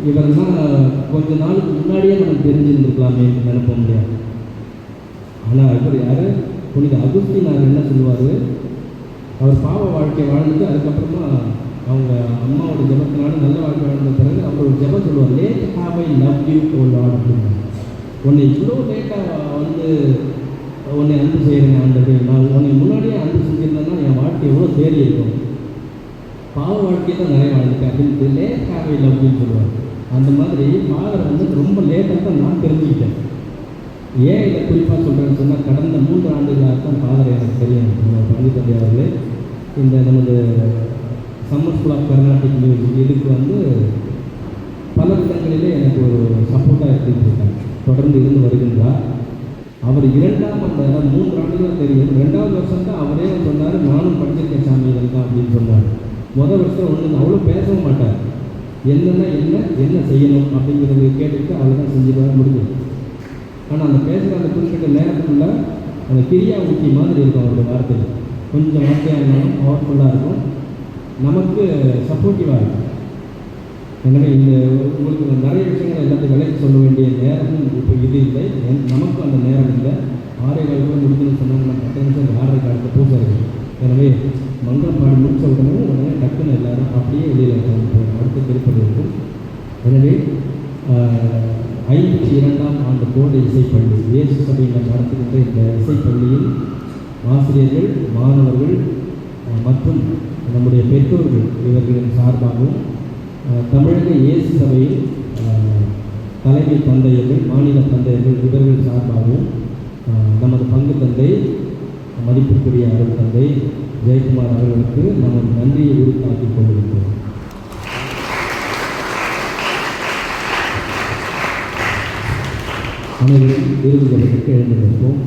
இவரெல்லாம் கொஞ்ச நாளுக்கு முன்னாடியே நமக்கு தெரிஞ்சிருந்துருக்கலாமே நினைப்ப முடியாது. ஆனால் இவர் யார், புனித அகுஸ்தீனார் என்ன சொல்லுவார், அவர் பாவ வாழ்க்கை வாழ்ந்துட்டு அதுக்கப்புறமா அவங்க அம்மாவோட ஜபத்தினால நல்ல வாழ்க்கை வாழ்ந்த பிறகு அவர் ஒரு ஜபம் சொல்லுவார், late have I love you O Lord அப்படின்னு. உன்னை இவ்வளோ லேட்டாக வந்து உன்னை அன்பு செய்கிறேன் ஆண்டவரே, நான் உன்னை முன்னாடியே அன்பு செஞ்சிருந்தேன்னா என் வாழ்க்கை எவ்வளோ தேடி இருக்கும், பாவ வாழ்க்கையை தான் நிறைய வாழ்ந்துட்டேன் அப்படின்னு லேட் ஹாவ் ஐ லவ் யூன்னு சொல்லுவார். அந்த மாதிரி ஃபாதரை வந்து ரொம்ப லேட்டாக தான் நான் தெரிஞ்சுக்கிட்டேன். ஏன் இதை குறிப்பாக சொல்கிறேன்னு சொன்னால், கடந்த 3 ஆண்டுகளாக தான் ஃபாதரை எனக்கு தெரியும். பண்டிதந்தி அவர்களே இந்த நமது summer school of Carnatic music இதுக்கு வந்து பல விதங்களிலே எனக்கு ஒரு சப்போர்ட்டாக எடுத்துகிட்டு இருக்காங்க, தொடர்ந்து இருந்து வருகின்றார். அவர் 2ஆம் ஆண்டு, அதாவது 3 ஆண்டுகள் தெரியும், 2வது வருஷம் தான் அவரே சொன்னார், நானும் படிச்சிருக்கேன் சாமி இதெல்லாம் தான் அப்படின்னு சொன்னார். முதல் வருஷம் ஒன்று அவ்வளோ பேசவும் மாட்டார், என்னென்னா என்ன செய்யணும் அப்படிங்கிறது கேட்டுட்டு அவள் தான் செஞ்சுட்டு முடியும். ஆனால் அந்த பேசுகிற அந்த குறிப்பிட்ட நேரத்துக்குள்ள அந்த கிரியா ஊட்டி மாதிரி இருக்கும் அவருடைய வார்த்தைகள், கொஞ்சம் வார்த்தையாக இருந்தாலும் பவர்ஃபுல்லாக இருக்கும், நமக்கு சப்போர்ட்டிவாக இருக்கும். எனவே இந்த உங்களுக்கு நிறைய விஷயங்கள் எல்லாத்தையும் விலைக்கு சொல்ல வேண்டிய நேரமும் இப்போ இது இல்லை, நமக்கும் அந்த நேரம் இல்லை. 6:15 முடிக்கணும்னு சொன்னாங்க, நான் 10 நிமிஷம் 6:30 அடுத்த பூஜை இருக்குது. எனவே மங்களம் பாடி முடிச்ச உடனே டக்குன்னு எல்லாரும் அப்படியே வெளியில் அடுத்த திருப்பதி இருக்கும். எனவே 52ஆம் ஆண்டு கோடை இசைப்பள்ளி இயேசு சபையில் நடத்துகின்ற இந்த இசைப்பள்ளியில் ஆசிரியர்கள், மாணவர்கள் மற்றும் நம்முடைய பெற்றோர்கள் இவர்களின் சார்பாகவும் தமிழக இயேசு சபையில் தலைமை தந்தையர்கள், மாநில தந்தையர்கள் இவர்கள் சார்பாகவும் நமது பங்கு தந்தை மதிப்புக்குரிய அருள் தந்தை ஜெயக்குமார் அவர்களுக்கு நமது நன்றியை உறுத்தாக்கிக் கொண்டிருக்கிறோம். அனைவரும் இறுதி ஜபத்திற்கு எழுந்து நிற்போம்.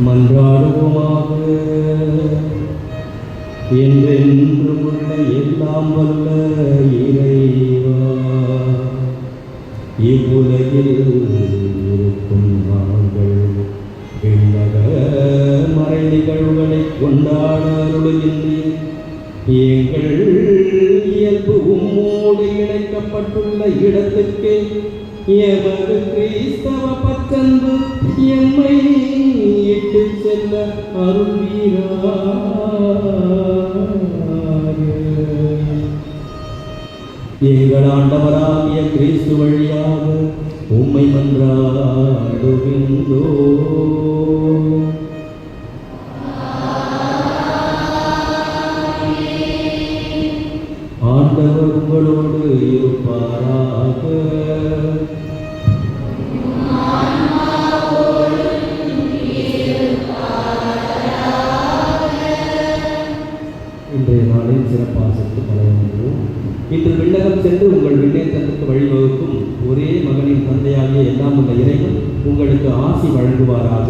மன்றாடுவோமாக. என்றென்றும் உள்ள எல்லாம் வல்ல இறைவா, இவ்வுலகில் இருக்கும் நாங்கள் விண்ணக மறை நிகழ்வுகளை கொண்டாட அருளுகின்றேன். எங்கள் இயல்பு உம்மோடு இணைக்கப்பட்டுள்ள இடத்துக்கு எமது கிறிஸ்தவ பச்சன்பு எம்மை இட்டு செல்ல அருள்வீராக. எங்கள் ஆண்டவராகிய கிறிஸ்து வழியாக உம்மை மன்றாடுகின்றோம். ஆண்டவர் உங்களோடு இருப்பாராக. இன்றைய நாளில் சிறப்பாசத்து தலைவர்களும் இன்று விண்ணகம் சென்று உங்கள் விண்ணேற்றத்துக்கு வழிவகுக்கும் ஒரே மகனின் தந்தையாகிய எல்லாம் உள்ள இறைவன் உங்களுக்கு ஆசி வழங்குவாராக.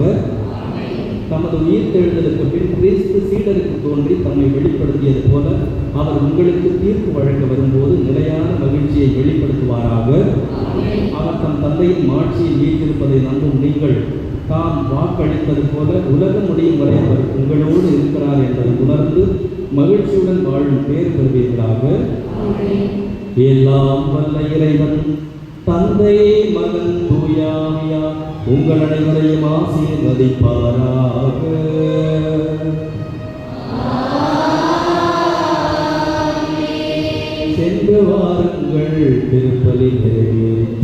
தமது உயிர்த்தெழுதலுக்கு பின் கிறிஸ்து சீடருக்கு தோன்றி தம்மை வெளிப்படுத்தியது போல அவர் உங்களுக்கு தீர்ப்பு வழங்க வரும்போது நிலையான மகிழ்ச்சியை வெளிப்படுத்துவாராக. அவர் தம் தந்தையின் மாட்சியில் வீட்டிருப்பதை நம்பும் நீங்கள் தாம் வாக்களித்தது போல உலகம் முடியும் வரை அவர் உங்களோடு இருக்கிறார் என்பதை உணர்ந்து மகிழ்ச்சியுடன் வாழும் பேர் பெறுவீர்களாக. எல்லாம் வல்ல இறைவன் தந்தை, மகன், தூயாவியா உங்கள் அனைவரையும் ஆசீர்வதிப்பாராக. சென்று வாருங்கள், திருப்பலி நிறைவேறிற்று.